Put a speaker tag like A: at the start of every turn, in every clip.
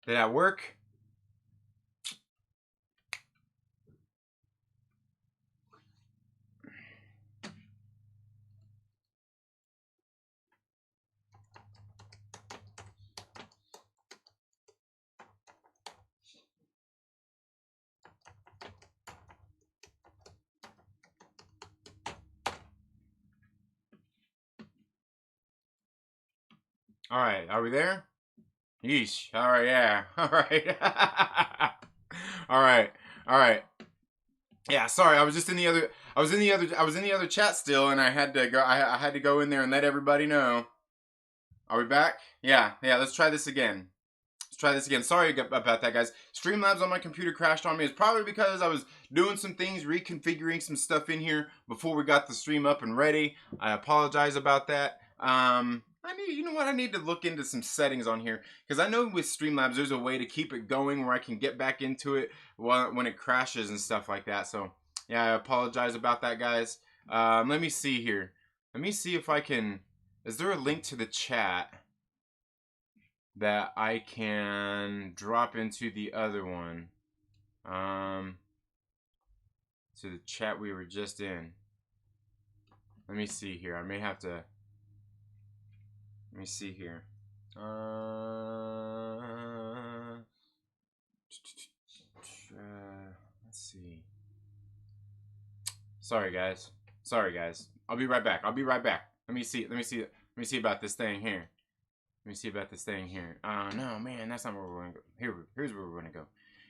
A: Did that work? All right, are we there? Yeesh. All right, yeah. All right. All right. All right. Yeah, sorry. I was just in the other. I was in the other. I was in the other chat still, and I had to go. I had to go in there and let everybody know. Are we back? Yeah. Yeah. Let's try this again. Let's try this again. Sorry about that, guys. Streamlabs on my computer crashed on me. It's probably because I was doing some things, reconfiguring some stuff in here before we got the stream up and ready. I apologize about that. You know what? I need to look into some settings on here because I know with Streamlabs there's a way to keep it going where I can get back into it when it crashes and stuff like that. So yeah, I apologize about that, guys. Let me see here. Let me see if I can. Is there a link to the chat that I can drop into the other one? To the chat we were just in. Let me see here. I may have to. Let me see here. Let's see. Sorry, guys. Sorry, guys. I'll be right back. I'll be right back. Let me see. Let me see. Let me see about this thing here. Let me see about this thing here. No, man, that's not where we're gonna go. Here's where we're gonna go.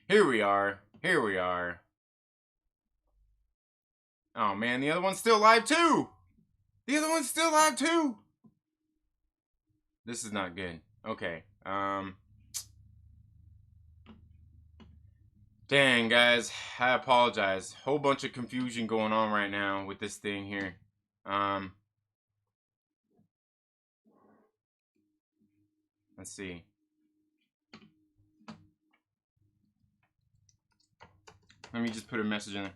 A: Here we are. Here we are. Oh man, the other one's still live too. The other one's still live too. This is not good. Okay. Dang, guys. I apologize. Whole bunch of confusion going on right now with this thing here. Let's see. Let me just put a message in there.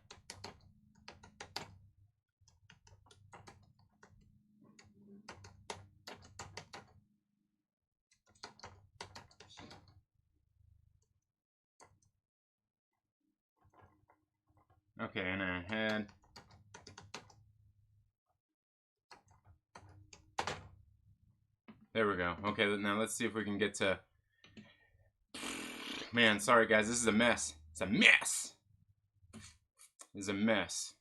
A: Okay, and I had. There we go. Okay, now let's see if we can get to. Man, sorry guys, this is a mess. It's a mess. It's a mess.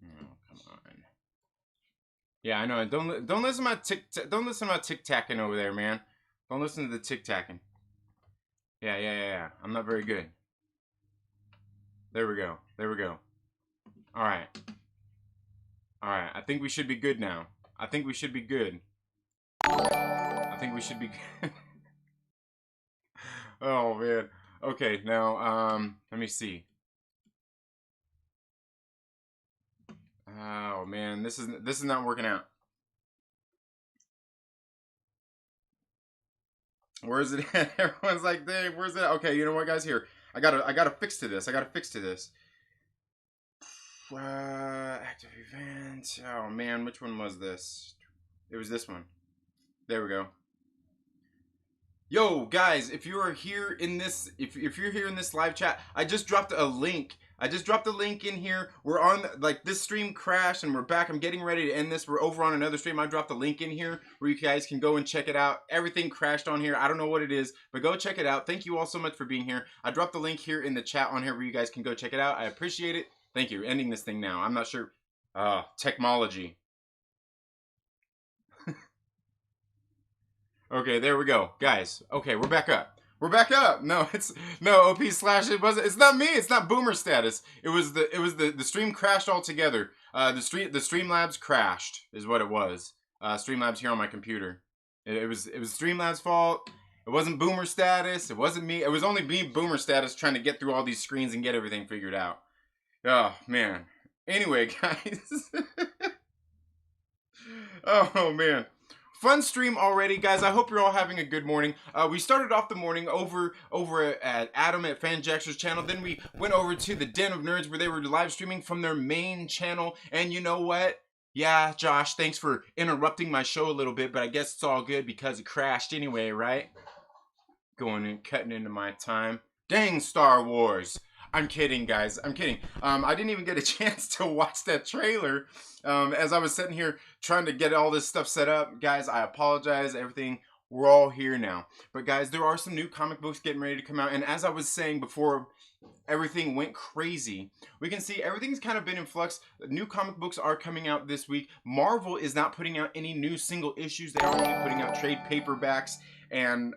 A: Oh, come on. Yeah, I know. Don't listen to my tic-tacking over there, man. Don't listen to the tic-tacking. Yeah. I'm not very good. There we go. There we go. All right. All right. I think we should be good now. I think we should be good. I think we should be good. Oh man. Okay, now let me see. Oh man, this is not working out. Where is it at? Everyone's like, dang, where's it at? Okay, you know what, guys? Here, I gotta fix to this. I gotta fix to this. Active event. Oh man, which one was this? It was this one. There we go. Yo, guys, if you are here in this, if you're here in this live chat, I just dropped a link. I just dropped a link in here. We're on, like, this stream crashed and we're back. I'm getting ready to end this. We're over on another stream. I dropped a link in here where you guys can go and check it out. Everything crashed on here. I don't know what it is, but go check it out. Thank you all so much for being here. I dropped the link here in the chat on here where you guys can go check it out. I appreciate it. Thank you. Ending this thing now. I'm not sure. Technology. Okay, there we go, guys. Okay, we're back up. We're back up. No, it's no OP slash. It wasn't. It's not me. It's not boomer status. It was the stream crashed altogether. The Streamlabs crashed is what it was. Streamlabs here on my computer. It was Streamlabs' fault. It wasn't boomer status. It wasn't me. It was only me, boomer status, trying to get through all these screens and get everything figured out. Oh man. Anyway, guys. Oh man. Fun stream already, guys. I hope you're all having a good morning. We started off the morning over at Adam at FanJaxer's channel. Then we went over to the Den of Nerds where they were live streaming from their main channel. And you know what? Yeah, Josh, thanks for interrupting my show a little bit, but I guess it's all good because it crashed anyway, right? Going and cutting into my time. Dang, Star Wars. I'm kidding, guys. I'm kidding. I didn't even get a chance to watch that trailer. As I was sitting here trying to get all this stuff set up, guys, I apologize. Everything, we're all here now. But guys, there are some new comic books getting ready to come out. And as I was saying before, everything went crazy. We can see everything's kind of been in flux. New comic books are coming out this week. Marvel is not putting out any new single issues. They are only putting out trade paperbacks and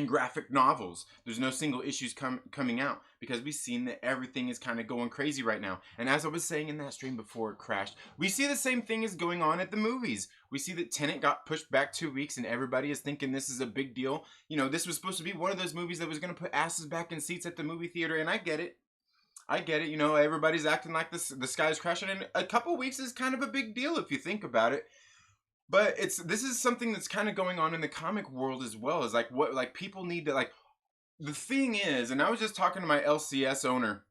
A: graphic novels. There's no single issues coming out because we've seen that everything is kind of going crazy right now. And as I was saying in that stream before it crashed, we see the same thing is going on at the movies. We see that Tenet got pushed back 2 weeks and everybody is thinking this is a big deal. You know, this was supposed to be one of those movies that was going to put asses back in seats at the movie theater, and I get it. I get it. You know, everybody's acting like the sky's crashing, and a couple weeks is kind of a big deal if you think about it. But this is something that's kind of going on in the comic world as well. Is like what like people need to like. The thing is, and I was just talking to my LCS owner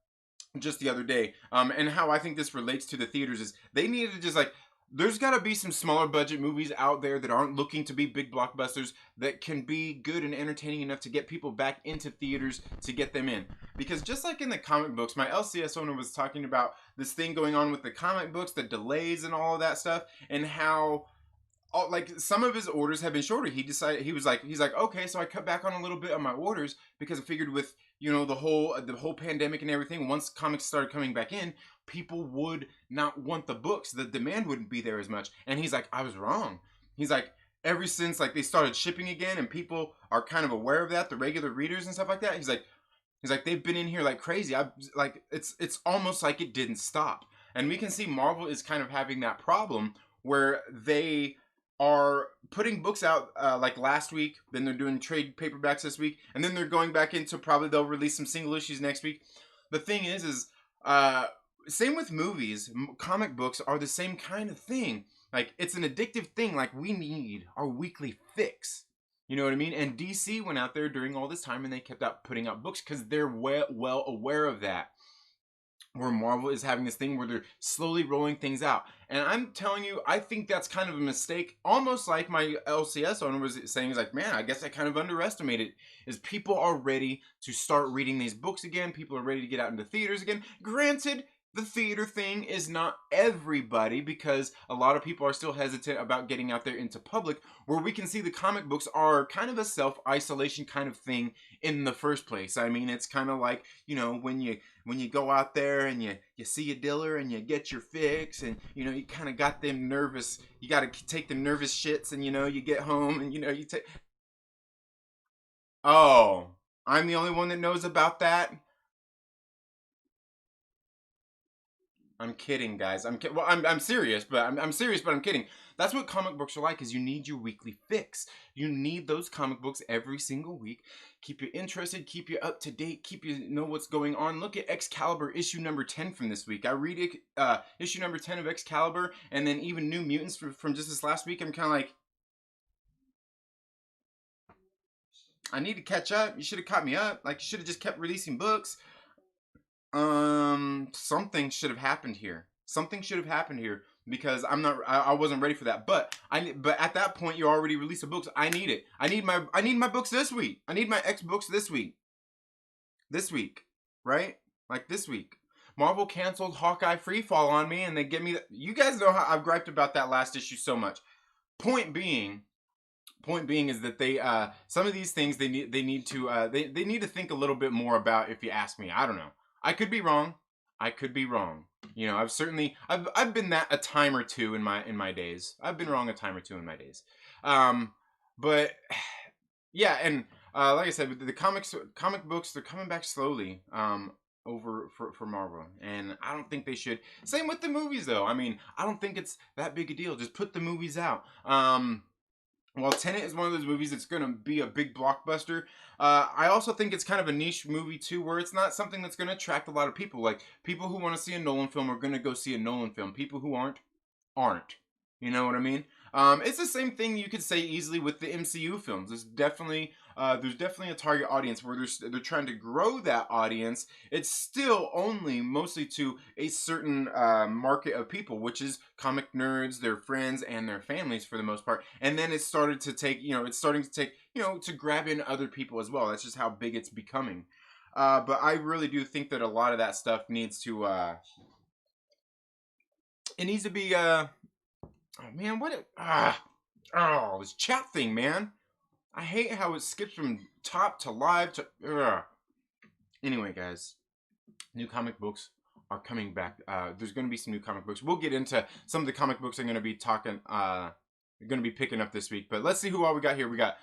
A: just the other day, and how I think this relates to the theaters is they need to just like. There's got to be some smaller budget movies out there that aren't looking to be big blockbusters that can be good and entertaining enough to get people back into theaters to get them in. Because just like in the comic books, my LCS owner was talking about this thing going on with the comic books, the delays and all of that stuff, and how like some of his orders have been shorter. He decided he's like okay, so I cut back on a little bit on my orders because I figured with the whole pandemic and everything, once comics started coming back in, people would not want the books. The demand wouldn't be there as much. And he's like, I was wrong. He's like, ever since like they started shipping again and people are kind of aware of that, the regular readers and stuff like that. He's like they've been in here like crazy. I like it's almost like it didn't stop. And we can see Marvel is kind of having that problem where they are putting books out like last week, then they're doing trade paperbacks this week, and then they're going back into probably they'll release some single issues next week. The thing is uh, same with movies. Comic books are the same kind of thing. Like it's an addictive thing. Like we need our weekly fix. You know what I mean? And DC went out there during all this time and they kept out putting out books because they're well aware of that, where Marvel is having this thing where they're slowly rolling things out. And I'm telling you, I think that's kind of a mistake. Almost like my LCS owner was saying, is like, man, I guess I kind of underestimated. Is people are ready to start reading these books again. People are ready to get out into theaters again. Granted, the theater thing is not everybody because a lot of people are still hesitant about getting out there into public, where we can see the comic books are kind of a self-isolation kind of thing in the first place. I mean, it's kind of like, when you go out there and you see a dealer and you get your fix and you kind of got them nervous, you got to take them nervous shits, and you get home and you take. Oh, I'm the only one that knows about that. I'm kidding, guys. Well, I'm serious, but I'm serious, but I'm kidding. That's what comic books are like. Is you need your weekly fix. You need those comic books every single week. Keep you interested, keep you up to date, keep you know what's going on. Look at Excalibur issue number 10 from this week. I read it, issue number 10 of Excalibur, and then even New Mutants from just this last week. I'm kind of like, I need to catch up. You should have caught me up. Like you should have just kept releasing books. Something should have happened here. Something should have happened here because I wasn't ready for that. But at that point you already released the books. I need it. I need my books this week. I need my X books this week. This week, right? Like this week. Marvel canceled Hawkeye Freefall on me, and they get me. You guys know how I've griped about that last issue so much. Point being is that they some of these things they need to think a little bit more about. If you ask me, I don't know. I could be wrong. I could be wrong. I've been that a time or two in my days. I've been wrong a time or two in my days. But yeah, and like I said, the comic books, they're coming back slowly. Over for Marvel, and I don't think they should. Same with the movies, though. I mean, I don't think it's that big a deal. Just put the movies out. While Tenet is one of those movies that's going to be a big blockbuster, I also think it's kind of a niche movie too, where it's not something that's going to attract a lot of people. Like people who want to see a Nolan film are going to go see a Nolan film. People who aren't. You know what I mean? It's the same thing you could say easily with the MCU films. There's definitely a target audience where they're trying to grow that audience. It's still only mostly to a certain market of people, which is comic nerds, their friends, and their families for the most part. And then it's started to take, it's starting to take, to grab in other people as well. That's just how big it's becoming. But I really do think that a lot of that stuff needs to, it needs to be, oh man, this chat thing, man. I hate how it skips from top to live to, Anyway, guys, new comic books are coming back. There's going to be some new comic books. We'll get into some of the comic books I'm going to be picking up this week. But let's see who all we got here. We got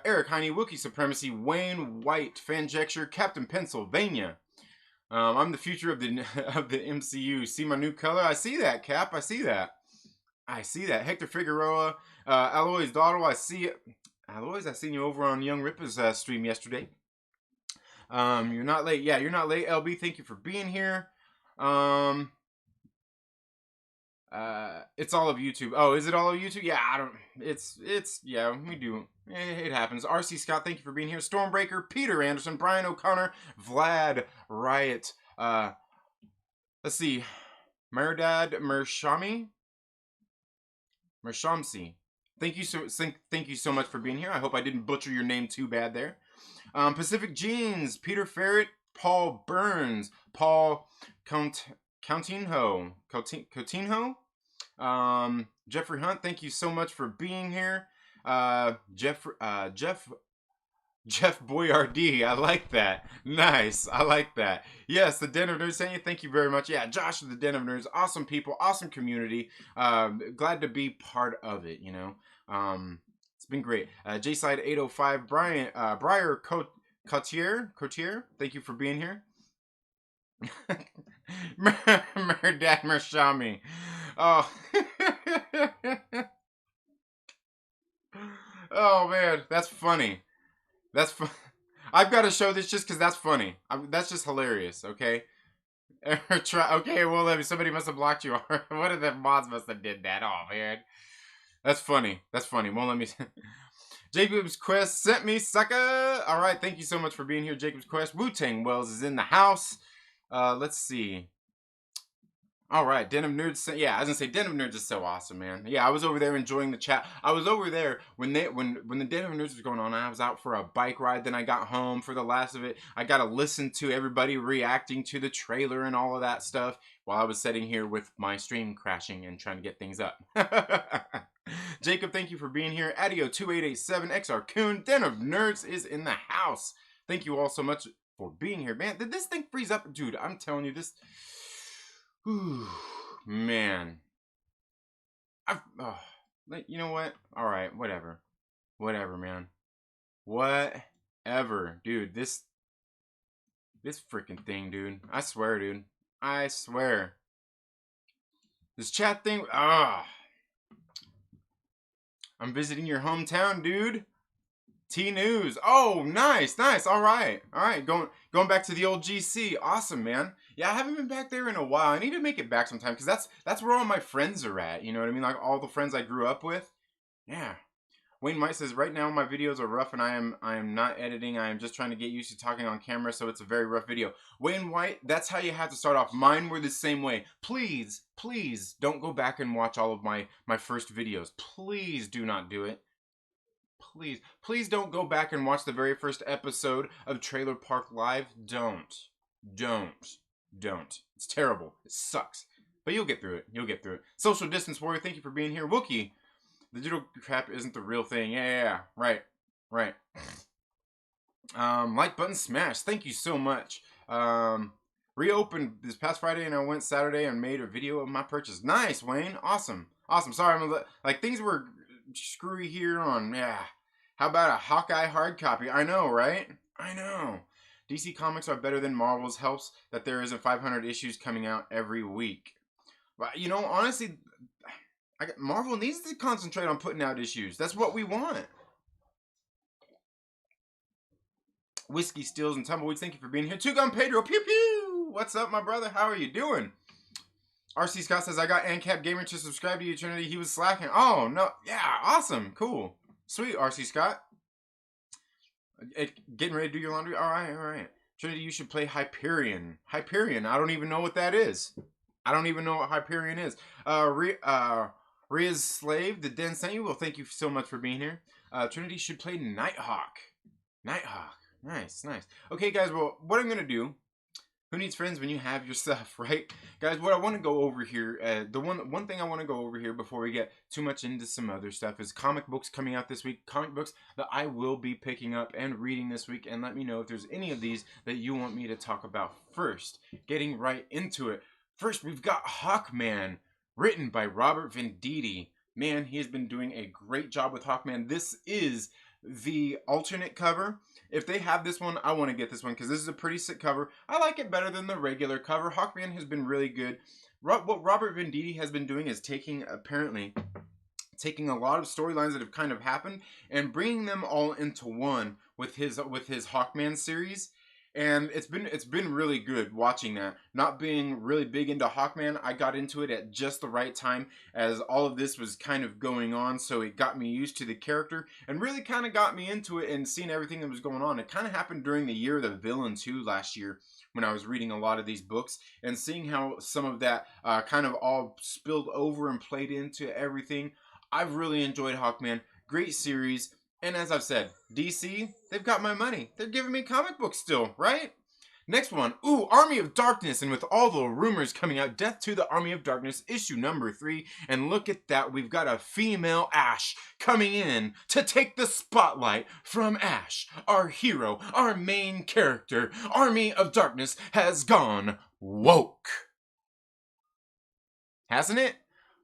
A: Eric Heine, Wookiee Supremacy, Wayne White, Fanjecture, Captain Pennsylvania. I'm the future of the MCU. See my new color? I see that, Cap. I see that. Hector Figueroa, Alois Dottle. I see it. Alois, I seen you over on Young Ripper's stream yesterday. You're not late. Yeah, you're not late, LB. Thank you for being here. It's all of YouTube. Oh, is it all of YouTube? Yeah, yeah, we do. It happens. RC Scott, thank you for being here. Stormbreaker, Peter Anderson, Brian O'Connor, Vlad Riot. Let's see. Merdad Mershamsi. Thank you so much for being here. I hope I didn't butcher your name too bad there. Pacific Jeans, Peter Ferret, Paul Burns, Paul Coutinho. Jeffrey Hunt, thank you so much for being here. Jeff Boyardee, I like that. Nice, I like that. Yes, the Den of Nerds saying thank you very much. Yeah, Josh of the Den of Nerds, awesome people, awesome community. Glad to be part of it, It's been great. J-Side 805, Briar Cotier, thank you for being here. Merdad Mershami. Oh. Oh, man, that's funny. I've got to show this just because that's funny. That's just hilarious, okay? Okay, well, somebody must have blocked you. One of the mods must have did that. Oh, man. That's funny. Won't let me... Jacob's Quest sent me, sucker. All right, thank you so much for being here, Jacob's Quest. Wu-Tang Wells is in the house. Let's see. All right, Den of Nerds. Yeah, I was gonna say Den of Nerds is so awesome, man. Yeah, I was over there enjoying the chat. I was over there when the Den of Nerds was going on. I was out for a bike ride. Then I got home for the last of it. I got to listen to everybody reacting to the trailer and all of that stuff while I was sitting here with my stream crashing and trying to get things up. Jacob, thank you for being here. Adio2887, XR Coon, Den of Nerds is in the house. Thank you all so much for being here, man. Did this thing freeze up, dude? I'm telling you this. Whew, man. You know what? All right, whatever, man. Whatever, dude. This freaking thing, dude. I swear, dude. I swear. This chat thing. I'm visiting your hometown, dude. T News. Oh, nice. All right. Going back to the old GC. Awesome, man. Yeah, I haven't been back there in a while. I need to make it back sometime because that's where all my friends are at. You know what I mean? Like all the friends I grew up with. Yeah. Wayne White says, right now my videos are rough and I am not editing. I am just trying to get used to talking on camera, so it's a very rough video. Wayne White, that's how you have to start off. Mine were the same way. Please don't go back and watch all of my first videos. Please do not do it. Please don't go back and watch the very first episode of Trailer Park Live. Don't. It's terrible. It sucks. But you'll get through it. Social Distance Warrior, thank you for being here. Wookiee, the digital crap isn't the real thing. Yeah. Right. Like button smash. Thank you so much. Reopened this past Friday and I went Saturday and made a video of my purchase. Nice, Wayne. Awesome. Sorry, things were screwy here on, How about a Hawkeye hard copy? I know, right? I know. DC Comics are better than Marvel's. Helps that there isn't 500 issues coming out every week. But, honestly, Marvel needs to concentrate on putting out issues. That's what we want. Whiskey, Steals, and Tumbleweeds, thank you for being here. Two Gun Pedro, pew pew! What's up, my brother? How are you doing? RC Scott says, I got ANCAP Gamer to subscribe to you, Trinity. He was slacking. Oh, no. Yeah, awesome. Cool. Sweet, RC Scott. Getting ready to do your laundry? All right, all right. Trinity, you should play Hyperion. Hyperion. I don't even know what that is. I don't even know what Hyperion is. Ria's Slave, the Den sent you. Well, thank you so much for being here. Trinity should play Nighthawk. Nighthawk. Nice, nice. Okay, guys, well, what I'm going to do, who needs friends when you have yourself, right? Guys, what I want to go over here, the one thing I want to go over here before we get too much into some other stuff is comic books coming out this week. Comic books that I will be picking up and reading this week. And let me know if there's any of these that you want me to talk about first. Getting right into it. First, we've got Hawkman, written by Robert Venditti. Man, he has been doing a great job with Hawkman. This is the alternate cover. If they have this one, I want to get this one because this is a pretty sick cover. I like it better than the regular cover. Hawkman has been really good. What Robert Venditti has been doing is taking a lot of storylines that have kind of happened and bringing them all into one with his Hawkman series. And it's been really good watching that. Not being really big into Hawkman, I got into it at just the right time as all of this was kind of going on, so it got me used to the character and really kind of got me into it and seeing everything that was going on. It kind of happened during the year of the Villain 2 last year when I was reading a lot of these books and seeing how some of that kind of all spilled over and played into everything. I've really enjoyed Hawkman. Great series. And as I've said, DC, they've got my money. They're giving me comic books still, right? Next one. Ooh, Army of Darkness. And with all the rumors coming out, Death to the Army of Darkness, issue number 3. And look at that. We've got a female Ash coming in to take the spotlight from Ash, our hero, our main character. Army of Darkness has gone woke. Hasn't it?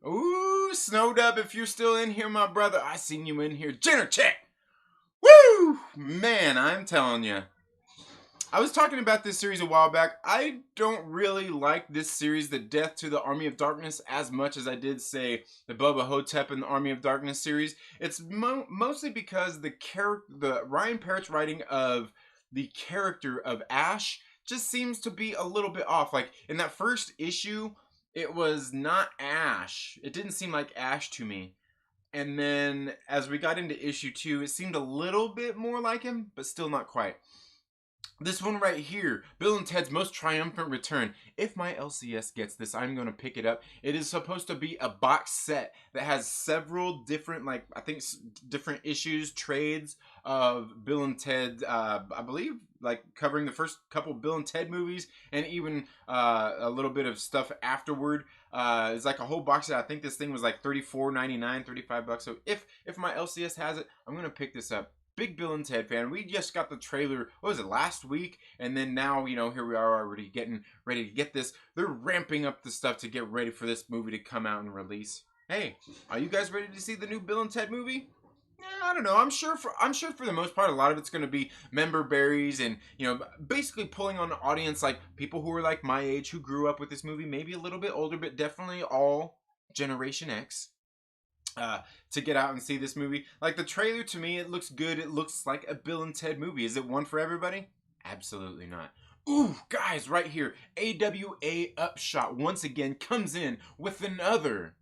A: Ooh, Snowdub, if you're still in here, my brother, I seen you in here. Jenner, check. Woo! Man, I'm telling you. I was talking about this series a while back. I don't really like this series, The Death to the Army of Darkness, as much as I did say the Bubba Hotep and the Army of Darkness series. It's mostly because the Ryan Parrott's writing of the character of Ash just seems to be a little bit off. Like, in that first issue, it was not Ash. It didn't seem like Ash to me. And then as we got into issue 2, it seemed a little bit more like him, but still not quite. This one right here, Bill and Ted's Most Triumphant Return. If my LCS gets this, I'm going to pick it up. It is supposed to be a box set that has several different, different issues, trades of Bill and Ted, I believe, covering the first couple Bill and Ted movies, and even a little bit of stuff afterward. It's like a whole box set. I think this thing was like $34.99, $35. So if my LCS has it, I'm going to pick this up. Big Bill and Ted fan. We just got the trailer, what was it, last week? And then now, here we are already getting ready to get this. They're ramping up the stuff to get ready for this movie to come out and release. Hey, are you guys ready to see the new Bill and Ted movie? I don't know. I'm sure for the most part, a lot of it's going to be member berries and, basically pulling on an audience like people who are like my age who grew up with this movie, maybe a little bit older, but definitely all Generation X. To get out and see this movie. Like, the trailer, to me, it looks good. It looks like a Bill and Ted movie. Is it one for everybody? Absolutely not. Ooh, guys, right here. AWA Upshot once again comes in with another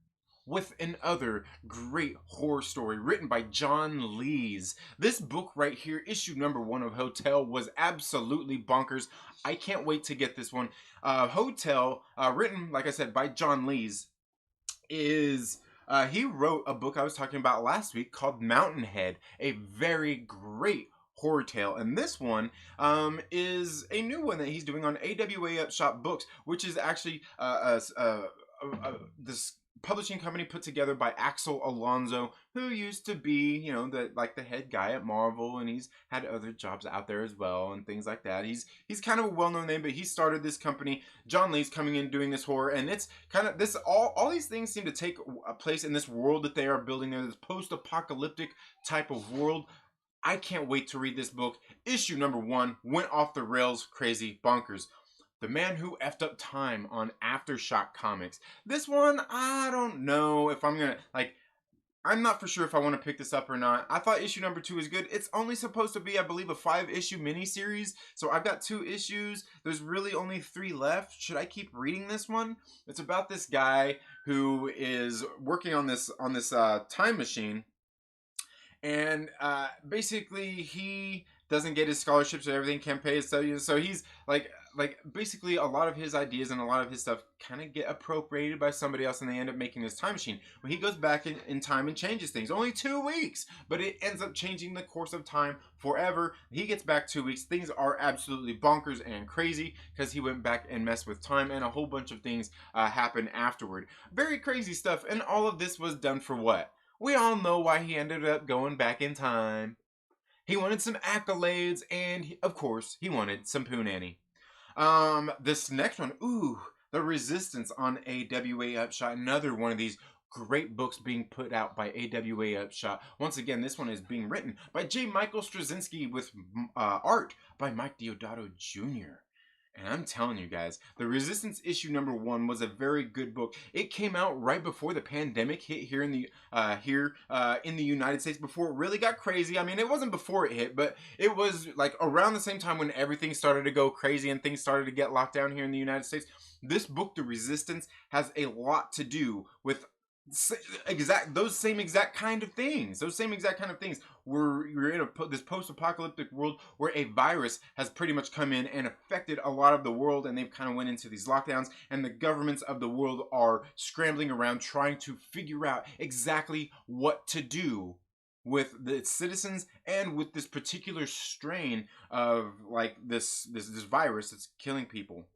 A: great horror story written by John Lees. This book right here, issue number 1 of Hotel, was absolutely bonkers. I can't wait to get this one. Hotel, written, like I said, by John Lees, is... he wrote a book I was talking about last week called Mountainhead, a very great horror tale. And this one is a new one that he's doing on AWA Upshot Books, which is actually this publishing company put together by Axel Alonso, who used to be, the head guy at Marvel, and he's had other jobs out there as well and things like that. He's kind of a well-known name, but he started this company. John Lee's coming in doing this horror, and it's kind of this all these things seem to take a place in this world that they are building there, this post-apocalyptic type of world. I can't wait to read this book. Issue number 1 went off the rails, crazy, bonkers. The Man Who Effed Up Time on Aftershock Comics. This one, I don't know if I'm gonna, I'm not for sure if I want to pick this up or not. I thought issue number 2 is good. It's only supposed to be, I believe, a 5-issue miniseries. So I've got 2 issues. There's really only 3 left. Should I keep reading this one? It's about this guy who is working on this time machine, and basically he doesn't get his scholarships and everything, can't pay his studies, so he's like basically a lot of his ideas and a lot of his stuff kind of get appropriated by somebody else, and they end up making this time machine. When he goes back in time and changes things, only 2 weeks, but it ends up changing the course of time forever. He gets back 2 weeks, things are absolutely bonkers and crazy because he went back and messed with time, and a whole bunch of things happen afterward. Very crazy stuff, and all of this was done for what? We all know why he ended up going back in time. He wanted some accolades, and of course, he wanted some Poonanny. This next one, ooh, The Resistance on AWA Upshot. Another one of these great books being put out by AWA Upshot. Once again, this one is being written by J. Michael Straczynski with art by Mike Deodato Jr. And I'm telling you guys, The Resistance issue number 1 was a very good book. It came out right before the pandemic hit here in the United States, before it really got crazy. I mean, it wasn't before it hit, but it was like around the same time when everything started to go crazy and things started to get locked down here in the United States. This book, The Resistance, has a lot to do with those same exact kind of things. We're in this post-apocalyptic world where a virus has pretty much come in and affected a lot of the world, and they've kind of went into these lockdowns, and the governments of the world are scrambling around trying to figure out exactly what to do with the citizens and with this particular strain of like this virus that's killing people.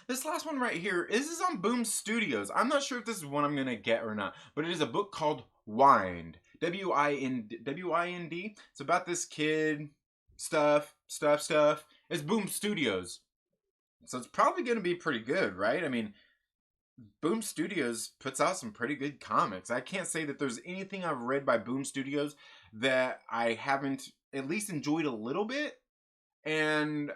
A: This last one right here, this is on Boom Studios. I'm not sure if this is one I'm going to get or not, but it is a book called Wind. W-I-N-D. It's about this kid, stuff. It's Boom Studios. So it's probably going to be pretty good, right? I mean, Boom Studios puts out some pretty good comics. I can't say that there's anything I've read by Boom Studios that I haven't at least enjoyed a little bit. And,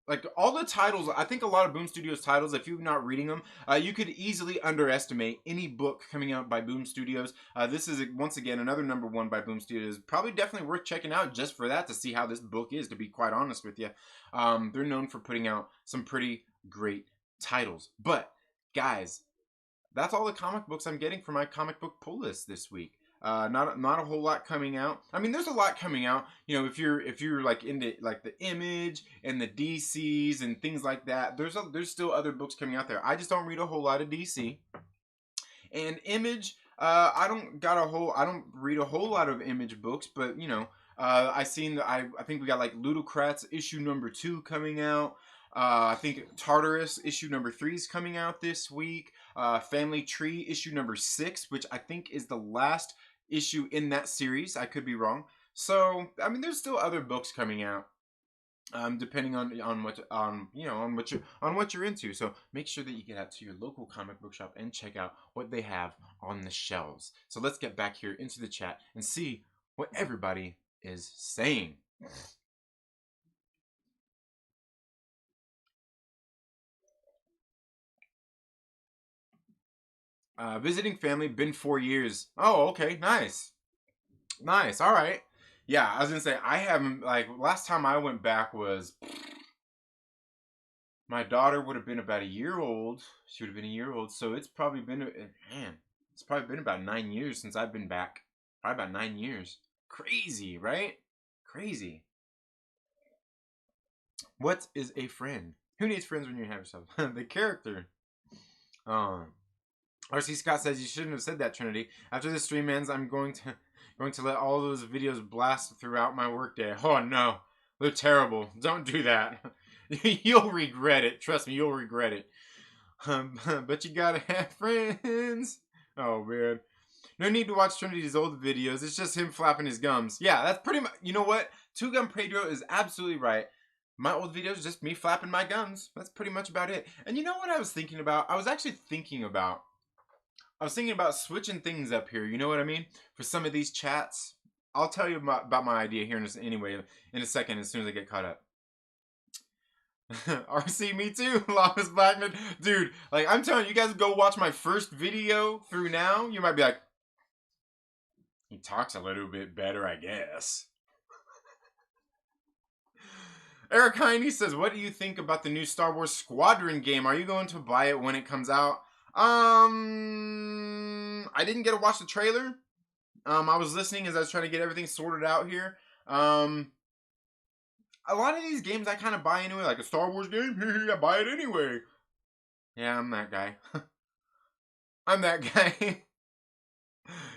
A: like all the titles, I think a lot of Boom Studios titles, if you're not reading them, you could easily underestimate any book coming out by Boom Studios. This is, once again, another number 1 by Boom Studios. Probably definitely worth checking out just for that, to see how this book is, to be quite honest with you. They're known for putting out some pretty great titles. But, guys, that's all the comic books I'm getting for my comic book pull list this week. Not a whole lot coming out. I mean, there's a lot coming out. You know, if you're like into like the Image and the DCs and things like that, there's still other books coming out there. I just don't read a whole lot of DC and Image. I don't read a whole lot of Image books, but you know, I think we got like Ludocrats issue number 2 coming out. I think Tartarus issue number 3 is coming out this week. Family Tree issue number 6, which I think is the last issue in that series. I could be wrong. So I mean, there's still other books coming out, depending on what you're into. So make sure that you get out to your local comic book shop and check out what they have on the shelves. So let's get back here into the chat and see what everybody is saying. Visiting family, been 4 years. Oh, okay, nice. All right. Yeah, I was gonna say, I haven't, like, last time I went back was, my daughter would have been about a year old. She would have been a year old, so it's probably been, it's probably been about 9 years since I've been back. Probably about 9 years. Crazy, right? Crazy. What is a friend? Who needs friends when you have yourself? The character. RC Scott says, you shouldn't have said that, Trinity. After the stream ends, I'm going to let all those videos blast throughout my workday. Oh no, they're terrible. Don't do that. You'll regret it. Trust me, you'll regret it. But you gotta have friends. Oh man. No need to watch Trinity's old videos. It's just him flapping his gums. Yeah, that's pretty much, you know what? Two Gun Pedro is absolutely right. My old videos, just me flapping my gums. That's pretty much about it. And you know what I was thinking about? I was thinking about switching things up here. You know what I mean? For some of these chats. I'll tell you about my idea here in a second, as soon as I get caught up. RC, me too. Lawless Blackman. Dude, like, I'm telling you, guys go watch my first video through now. You might be like, he talks a little bit better, I guess. Eric Heine says, what do you think about the new Star Wars Squadron game? Are you going to buy it when it comes out? I didn't get to watch the trailer. I was listening as I was trying to get everything sorted out here. A lot of these games I kind of buy anyway, like a Star Wars game, I buy it anyway. Yeah, I'm that guy. I'm that guy.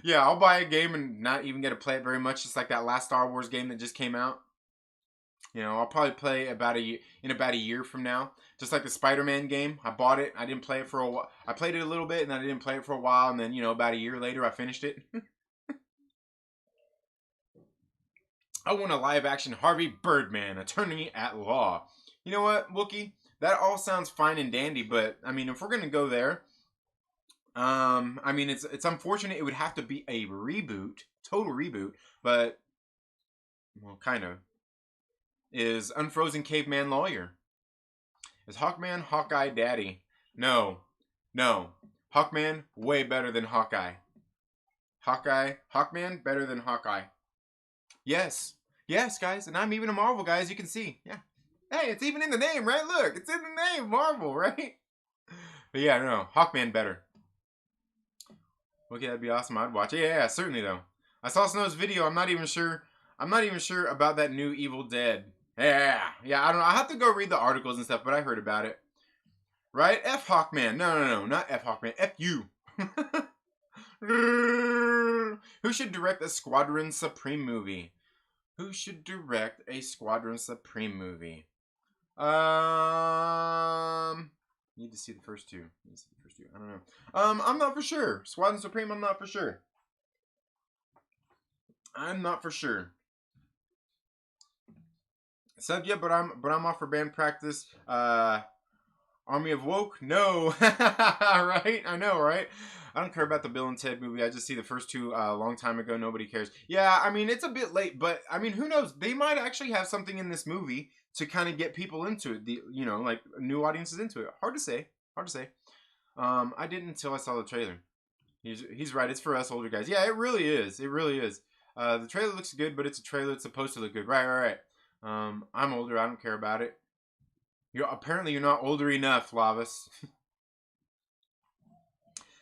A: Yeah, I'll buy a game and not even get to play it very much, just like that last Star Wars game that just came out. You know, I'll probably play about a year from now. Just like the Spider-Man game. I bought it. I didn't play it for a while. I played it a little bit and then I didn't play it for a while. And then, you know, about a year later, I finished it. I want a live-action Harvey Birdman, attorney at law. You know what, Wookie? That all sounds fine and dandy, but, I mean, if we're going to go there, I mean, it's unfortunate it would have to be a reboot, total reboot, but, well, kind of. Is Unfrozen Caveman Lawyer. Is Hawkman Hawkeye Daddy? No. Hawkman, way better than Hawkeye. Hawkman, better than Hawkeye. Yes, guys, and I'm even a Marvel guy, as you can see. Yeah. Hey, it's even in the name, right? Look, it's in the name, Marvel, right? But yeah, no, Hawkman better. Okay, that'd be awesome. I'd watch it. Yeah, certainly though. I saw Snow's video. I'm not even sure about that new Evil Dead. Yeah, I don't know. I have to go read the articles and stuff, but I heard about it. Right? F Hawkman. No, not F Hawkman. F you. Who should direct a Squadron Supreme movie? Who should direct a Squadron Supreme movie? Need to see the first two. I don't know. I'm not for sure. Squadron Supreme, I'm not for sure. Said yeah, but I'm off for band practice. Army of Woke? No. Right? I know, right? I don't care about the Bill and Ted movie. I just see the first two a long time ago. Nobody cares. Yeah, I mean, it's a bit late, but I mean, who knows? They might actually have something in this movie to kind of get people into it. You know, like new audiences into it. Hard to say. I didn't until I saw the trailer. He's right. It's for us older guys. Yeah, it really is. The trailer looks good, but it's a trailer. It's supposed to look good. Right. I'm older. I don't care about it. Apparently you're not older enough, Lavas.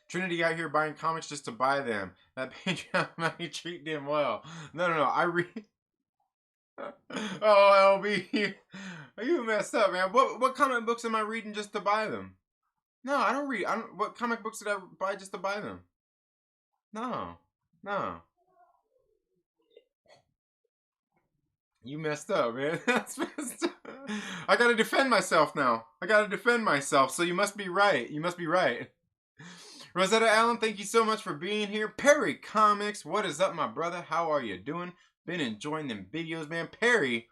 A: Trinity out here buying comics just to buy them. That Patreon money treat them well. No. I read. Oh, LB, you messed up, man. What comic books am I reading just to buy them? No, I don't read. What comic books did I buy just to buy them? No. You messed up, man. That's messed up. I gotta defend myself now. So you must be right. Rosetta Allen, thank you so much for being here. Perry Comics, what is up, my brother? How are you doing? Been enjoying them videos, man. Perry,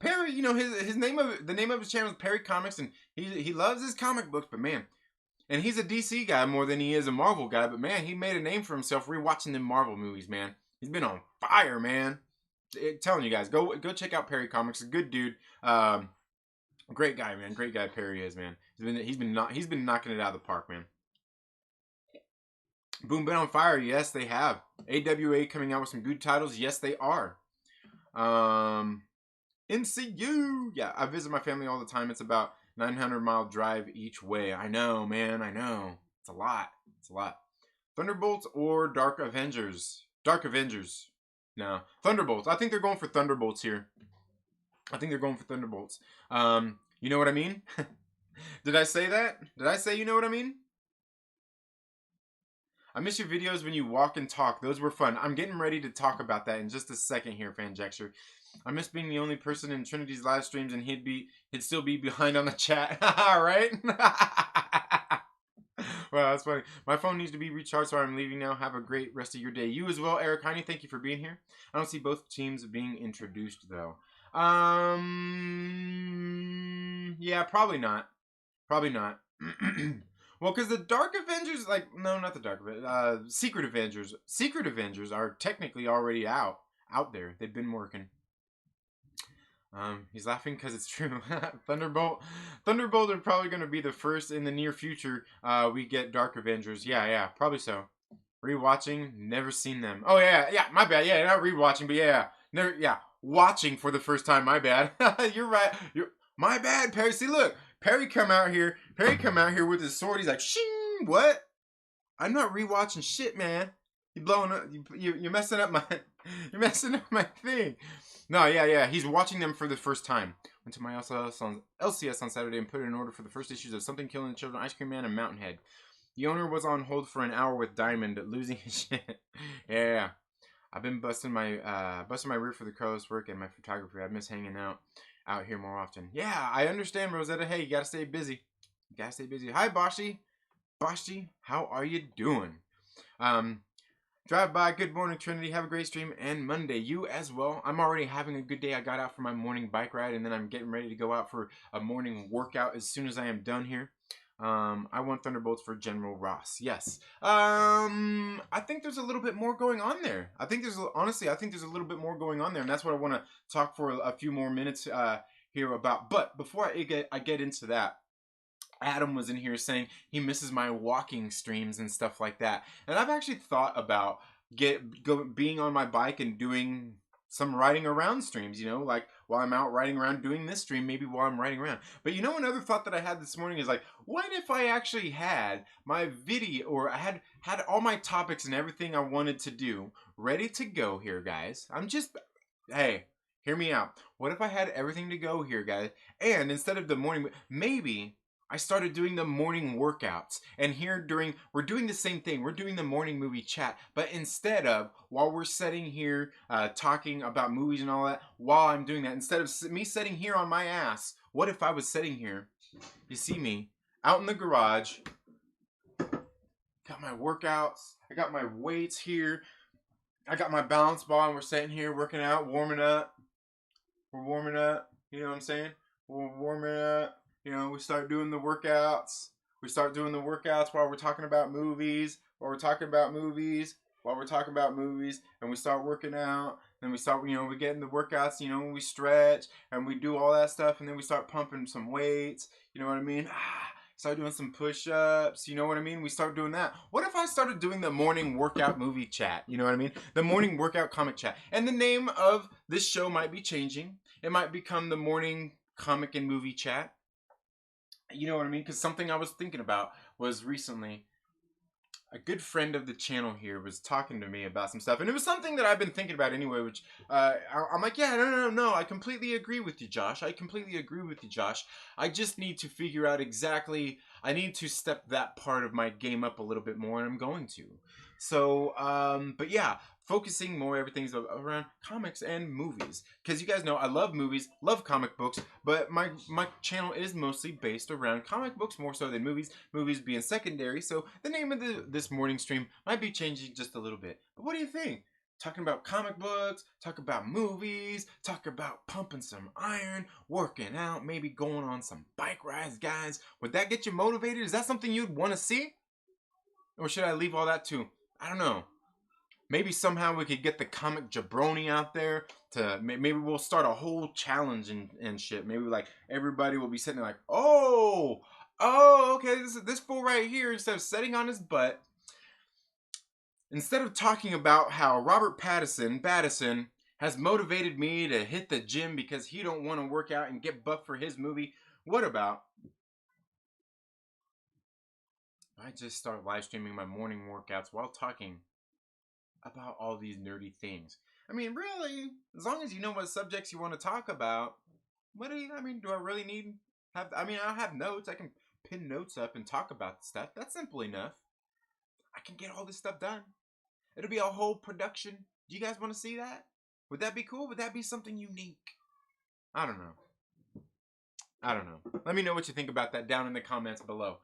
A: you know, the name of his channel is Perry Comics, and he loves his comic books, but man, and he's a DC guy more than he is a Marvel guy, but man, he made a name for himself rewatching them Marvel movies, man. He's been on fire, man. Telling you guys, go check out Perry Comics. A good dude. Great guy, man. Great guy Perry is, man. He's been knocking it out of the park, man. Boom, been on fire. Yes, they have. AWA coming out with some good titles. Yes, they are. MCU. Yeah, I visit my family all the time. It's about 900-mile drive each way. I know, man. I know. It's a lot. Thunderbolts or Dark Avengers? No. Thunderbolts. I think they're going for Thunderbolts here. You know what I mean? Did I say that? Did I say you know what I mean? I miss your videos when you walk and talk. Those were fun. I'm getting ready to talk about that in just a second here, Fanjexter. I miss being the only person in Trinity's live streams and he'd still be behind on the chat. Right? Wow, that's funny. My phone needs to be recharged, so I'm leaving now. Have a great rest of your day. You as well, Eric Heine. Thank you for being here. I don't see both teams being introduced, though. Yeah, probably not. Well, because the Dark Avengers, not the Dark Avengers, Secret Avengers are technically already out there. They've been working. He's laughing because it's true. Thunderbolt are probably going to be the first in the near future. We get Dark Avengers. Yeah, probably so. Rewatching, never seen them. Oh yeah, my bad. Yeah, not rewatching, but yeah, never. Yeah, watching for the first time. My bad. You're right. You're my bad, Perry. See, look, Perry come out here. Perry come out here with his sword. He's like, shing. What? I'm not rewatching shit, man. You blowing up. You're messing up my. You're messing up my thing. No, yeah. He's watching them for the first time. Went to my LCS on Saturday and put in an order for the first issues of Something Killing the Children, Ice Cream Man, and Mountainhead. The owner was on hold for an hour with Diamond, losing his shit. Yeah. I've been busting my rear for the Carlos work and my photography. I miss hanging out here more often. Yeah, I understand, Rosetta. Hey, you gotta stay busy. Hi, Boshi. Boshi, how are you doing? Drive by. Good morning, Trinity. Have a great stream and Monday. You as well. I'm already having a good day. I got out for my morning bike ride and then I'm getting ready to go out for a morning workout as soon as I am done here. I want Thunderbolts for General Ross. Yes. I think there's a little bit more going on there. I think there's a little bit more going on there, and that's what I want to talk for a few more minutes here about. But before I get into that, Adam was in here saying he misses my walking streams and stuff like that, and I've actually thought about being on my bike and doing some riding around streams, like while I'm out riding around doing this stream, maybe while I'm riding around. But another thought that I had this morning is like, what if I actually had my video, or I had all my topics and everything I wanted to do ready to go here, guys? Hey, hear me out. What if I had everything to go here, guys? And instead of the morning, maybe I started doing the morning workouts, and here we're doing the same thing. We're doing the morning movie chat, but instead of, while we're sitting here talking about movies and all that, while I'm doing that, instead of me sitting here on my ass, what if I was sitting here, you see me, out in the garage, got my workouts, I got my weights here, I got my balance ball, and we're sitting here working out, warming up. We're warming up, you know what I'm saying? We're warming up. We start doing the workouts. We start doing the workouts while we're talking about movies. While we're talking about movies. And we start working out. Then we start, we get in the workouts, we stretch. And we do all that stuff. And then we start pumping some weights. You know what I mean? Start doing some push-ups. You know what I mean? We start doing that. What if I started doing the morning workout movie chat? You know what I mean? The morning workout comic chat. And the name of this show might be changing. It might become the morning comic and movie chat. You know what I mean? Because something I was thinking about was recently, a good friend of the channel here was talking to me about some stuff. And it was something that I've been thinking about anyway, which I'm like, yeah, no. I completely agree with you, Josh. I just need to figure out exactly, I need to step that part of my game up a little bit more, and I'm going to. So, but yeah, focusing more everything's around comics and movies, because you guys know I love movies, love comic books, but my channel is mostly based around comic books more so than movies being secondary. So the name of this morning stream might be changing just a little bit. But what do you think? Talking about comic books, talk about movies, talk about pumping some iron, working out, maybe going on some bike rides, guys. Would that get you motivated? Is that something you'd want to see? Or should I leave all that to, I don't know, maybe somehow we could get the comic jabroni out there to, maybe we'll start a whole challenge and shit. Maybe like everybody will be sitting there like, oh, okay, this fool right here, instead of sitting on his butt, instead of talking about how Robert Pattinson has motivated me to hit the gym because he don't want to work out and get buff for his movie, what about I just start live streaming my morning workouts while talking about all these nerdy things? I mean, really, as long as you know what subjects you want to talk about, do I really need I'll have notes. I can pin notes up and talk about stuff. That's simple enough. I can get all this stuff done. It'll be a whole production. Do you guys want to see that? Would that be cool? Would that be something unique? I don't know. Let me know what you think about that down in the comments below.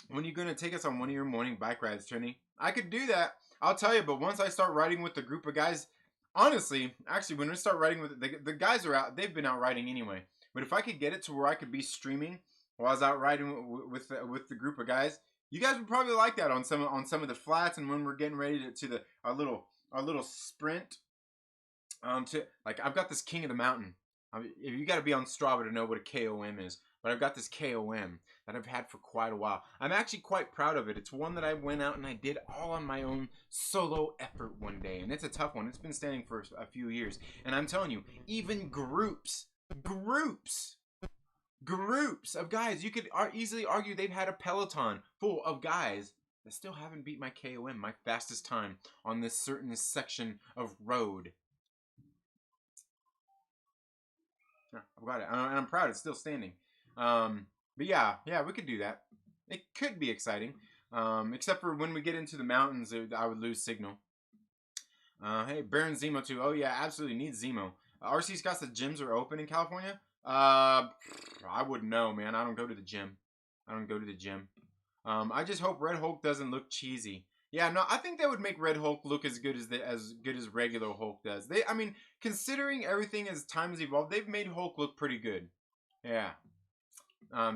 A: When are you going to take us on one of your morning bike rides, Trini? I could do that. I'll tell you, but once I start riding with the group of guys, honestly, actually, when we start riding with the guys are out, they've been out riding anyway. But if I could get it to where I could be streaming while I was out riding with the group of guys. You guys would probably like that on some of the flats, and when we're getting ready to the our little sprint. To like I've got this King of the Mountain. You got to be on Strava to know what a KOM is, but I've got this KOM that I've had for quite a while. I'm actually quite proud of it. It's one that I went out and I did all on my own solo effort one day, and it's a tough one. It's been standing for a few years, and I'm telling you, even groups of guys, you could easily argue they've had a peloton full of guys that still haven't beat my KOM, my fastest time on this certain section of road. Yeah, I've got it, and I'm proud it's still standing. But yeah, we could do that. It could be exciting, except for when we get into the mountains, I would lose signal. Hey, Baron Zemo too. Oh yeah, absolutely need Zemo. RC Scott's the gyms are open in California. I wouldn't know, man. I don't go to the gym. I just hope Red Hulk doesn't look cheesy. Yeah, no, I think that would make Red Hulk look as good as regular Hulk does. I mean, considering everything as time has evolved, they've made Hulk look pretty good. Yeah.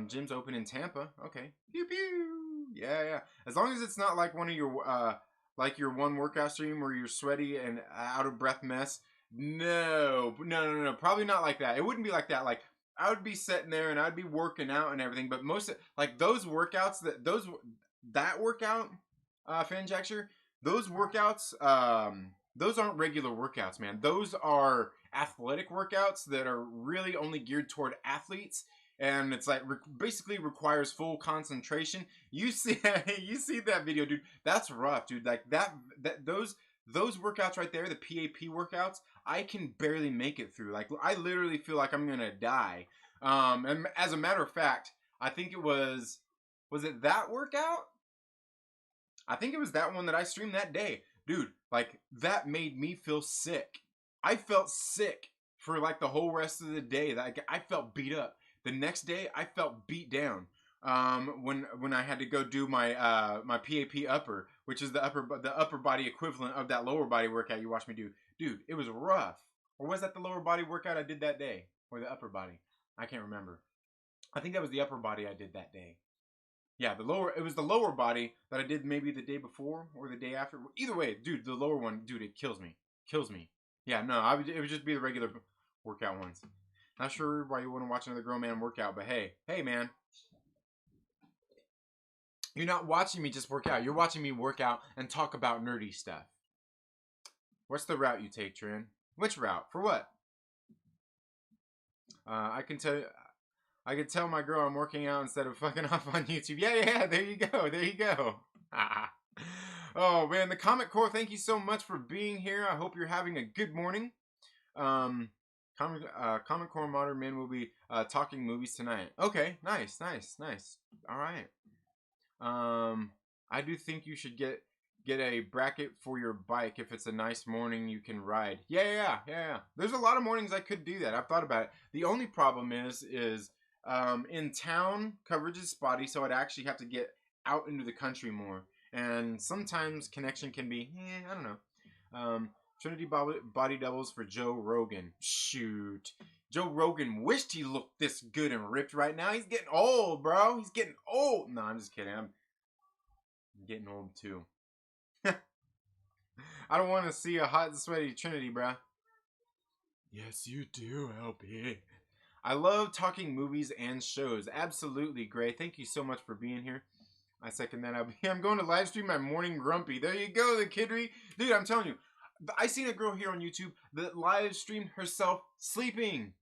A: Gym's open in Tampa. Okay. Pew pew. Yeah. As long as it's not like one of your like your one workout stream where you're sweaty and out of breath mess. No. Probably not like that. It wouldn't be like that. Like I would be sitting there and I'd be working out and everything, but most of, like those workouts that workout, Fanjaxer, those workouts, those aren't regular workouts, man. Those are athletic workouts that are really only geared toward athletes, and it's like basically requires full concentration. You see that video, dude? That's rough, dude. Like those workouts right there, the PAP workouts, I can barely make it through. Like I literally feel like I'm gonna die. And as a matter of fact, I think it was it that workout? I think it was that one that I streamed that day. Dude, like that made me feel sick. I felt sick for like the whole rest of the day. Like I felt beat up. The next day I felt beat down. When I had to go do my my PAP upper, which is the upper body equivalent of that lower body workout you watched me do. Dude, it was rough. Or was that the lower body workout I did that day? Or the upper body? I can't remember. I think that was the upper body I did that day. Yeah, it was the lower body that I did maybe the day before or the day after. Either way, dude, the lower one, dude, it kills me. Yeah, no, it would just be the regular workout ones. Not sure why you wouldn't watch another grown man workout, but hey, man. You're not watching me just work out. You're watching me work out and talk about nerdy stuff. What's the route you take, Trin? Which route? For what? I can tell my girl I'm working out instead of fucking off on YouTube. Yeah. There you go. Oh man, the Comic Core. Thank you so much for being here. I hope you're having a good morning. Comic Core Modern Men will be talking movies tonight. Okay, nice. All right. I do think you should get a bracket for your bike if it's a nice morning you can ride. Yeah. There's a lot of mornings I could do that. I've thought about it. The only problem is in town coverage is spotty, so I'd actually have to get out into the country more. And sometimes connection can be, I don't know. Trinity body doubles for Joe Rogan. Shoot. Joe Rogan wished he looked this good and ripped right now. He's getting old, bro. He's getting old. No, I'm just kidding. I'm getting old too. I don't want to see a hot and sweaty Trinity, bro. Yes, you do, LP. I love talking movies and shows. Absolutely, Gray. Thank you so much for being here. I second that. I'm going to live stream my morning grumpy. There you go, the kidry. Dude, I'm telling you. I seen a girl here on YouTube that live streamed herself sleeping.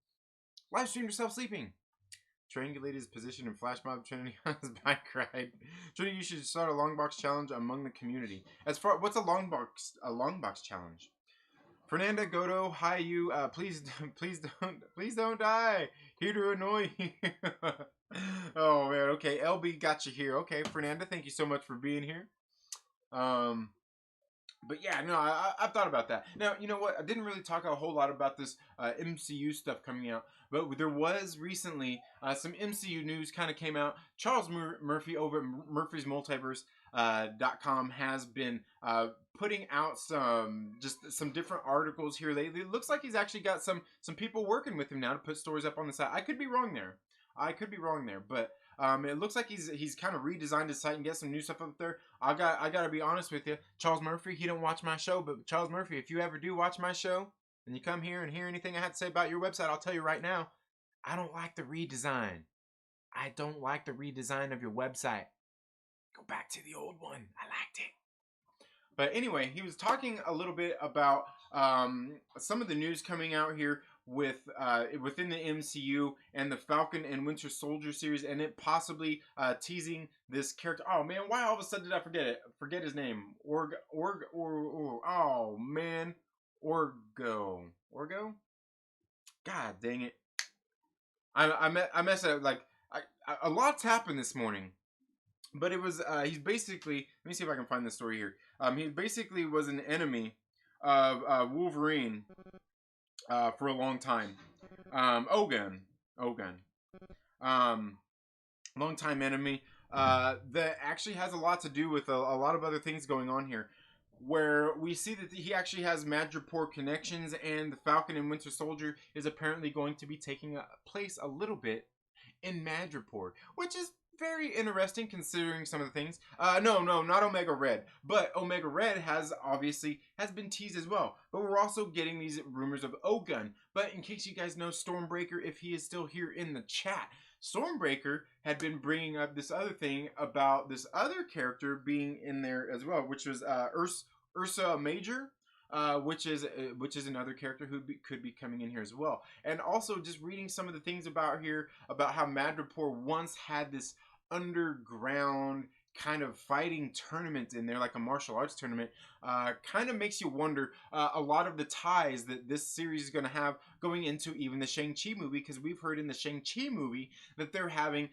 A: Triangulated his position in flash mob Trinity on his bike ride. Trinity, you should start a long box challenge among the community. As far what's a long box challenge? Fernanda Godo, hi you. Please don't die. Here to annoy you. Oh man, okay. LB got you here. Okay, Fernanda, thank you so much for being here. But yeah, no, I've thought about that. Now, you know what? I didn't really talk a whole lot about this MCU stuff coming out, but there was recently some MCU news kind of came out. Charles Murphy over at Murphy's Multiverse.com has been putting out some different articles here lately. It looks like he's actually got some people working with him now to put stories up on the site. I could be wrong there. I could be wrong there, but it looks like he's kind of redesigned his site and get some new stuff up there. I gotta be honest with you, Charles Murphy. He don't watch my show, but Charles Murphy, if you ever do watch my show and you come here and hear anything I had to say about your website, I'll tell you right now, I don't like the redesign. I don't like the redesign of your website. Go back to the old one. I liked it. But anyway, he was talking a little bit about some of the news coming out here with within the MCU and the Falcon and Winter Soldier series, and it possibly teasing this character. Oh man, why all of a sudden did I forget it? Forget his name. Oh man, Orgo. God dang it! I messed up. Like a lot's happened this morning. But it was, he's basically, let me see if I can find the story here. He basically was an enemy of Wolverine for a long time. Ogun. Long time enemy. That actually has a lot to do with a lot of other things going on here. Where we see that he actually has Madripoor connections, and the Falcon and Winter Soldier is apparently going to be taking place a little bit in Madripoor, which is very interesting considering some of the things. No, not Omega Red, but Omega Red has been teased as well. But we're also getting these rumors of Ogun. But in case you guys know Stormbreaker, if he is still here in the chat, Stormbreaker had been bringing up this other thing about this other character being in there as well, which was Ursa Major. Which is another character who could be coming in here as well. And also just reading some of the things about how Madripoor once had this underground kind of fighting tournament in there, like a martial arts tournament, kind of makes you wonder a lot of the ties that this series is going to have going into even the Shang-Chi movie, because we've heard in the Shang-Chi movie that they're having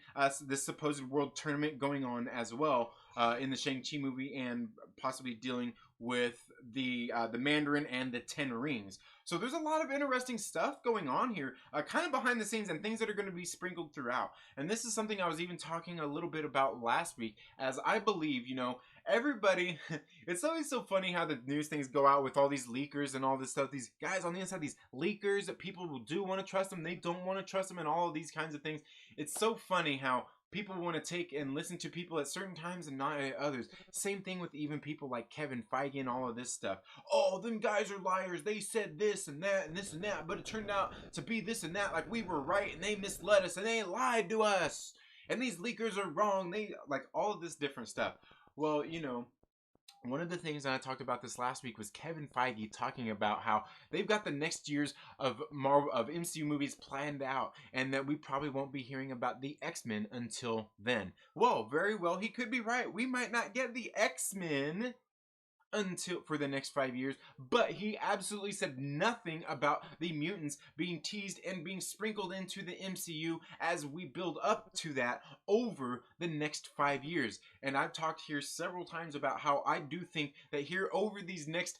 A: this supposed world tournament going on as well in the Shang-Chi movie, and possibly dealing with the Mandarin and the 10 Rings. So there's a lot of interesting stuff going on here, kind of behind the scenes, and things that are going to be sprinkled throughout. And this is something I was even talking a little bit about last week, as I believe, everybody, it's always so funny how the news things go out with all these leakers and all this stuff. These guys on the inside, these leakers that people do want to trust them, they don't want to trust them, and all of these kinds of things. It's so funny how people want to take and listen to people at certain times and not at others. Same thing with even people like Kevin Feige and all of this stuff. Oh, them guys are liars. They said this and that and this and that, but it turned out to be this and that. Like we were right and they misled us and they lied to us. And these leakers are wrong. They like all of this different stuff. Well, one of the things, and I talked about this last week, was Kevin Feige talking about how they've got the next years of MCU movies planned out, and that we probably won't be hearing about the X-Men until then. Well, very well, he could be right. We might not get the X-Men until for the next 5 years, but he absolutely said nothing about the mutants being teased and being sprinkled into the MCU as we build up to that over the next 5 years. And I've talked here several times about how I do think that here over this next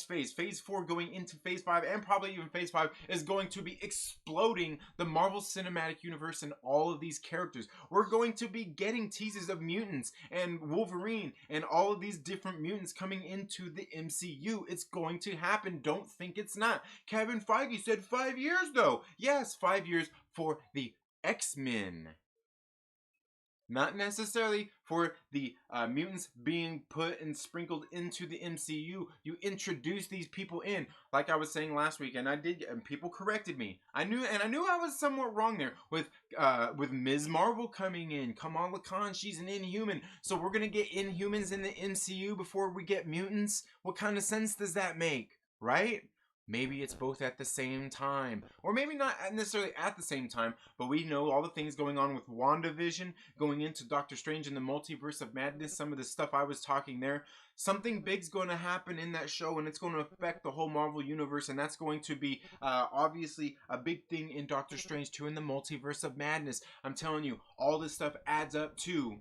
A: phase 4 going into phase 5, and probably even phase 5, is going to be exploding the Marvel Cinematic Universe and all of these characters. We're going to be getting teases of mutants and Wolverine and all of these different mutants coming into the MCU. It's going to happen. Don't think it's not. Kevin Feige said 5 years though. Yes, 5 years for the X-Men. Not necessarily for the mutants being put and sprinkled into the MCU. You introduce these people in, like I was saying last week, and people corrected me. I knew I was somewhat wrong there with Ms. Marvel coming in. Kamala Khan, she's an Inhuman, so we're gonna get Inhumans in the MCU before we get mutants. What kind of sense does that make, right? Maybe it's both at the same time. Or maybe not necessarily at the same time, but we know all the things going on with WandaVision, going into Doctor Strange in the Multiverse of Madness, some of the stuff I was talking there. Something big's going to happen in that show, and it's going to affect the whole Marvel Universe, and that's going to be obviously a big thing in Doctor Strange 2 in the Multiverse of Madness. I'm telling you, all this stuff adds up to...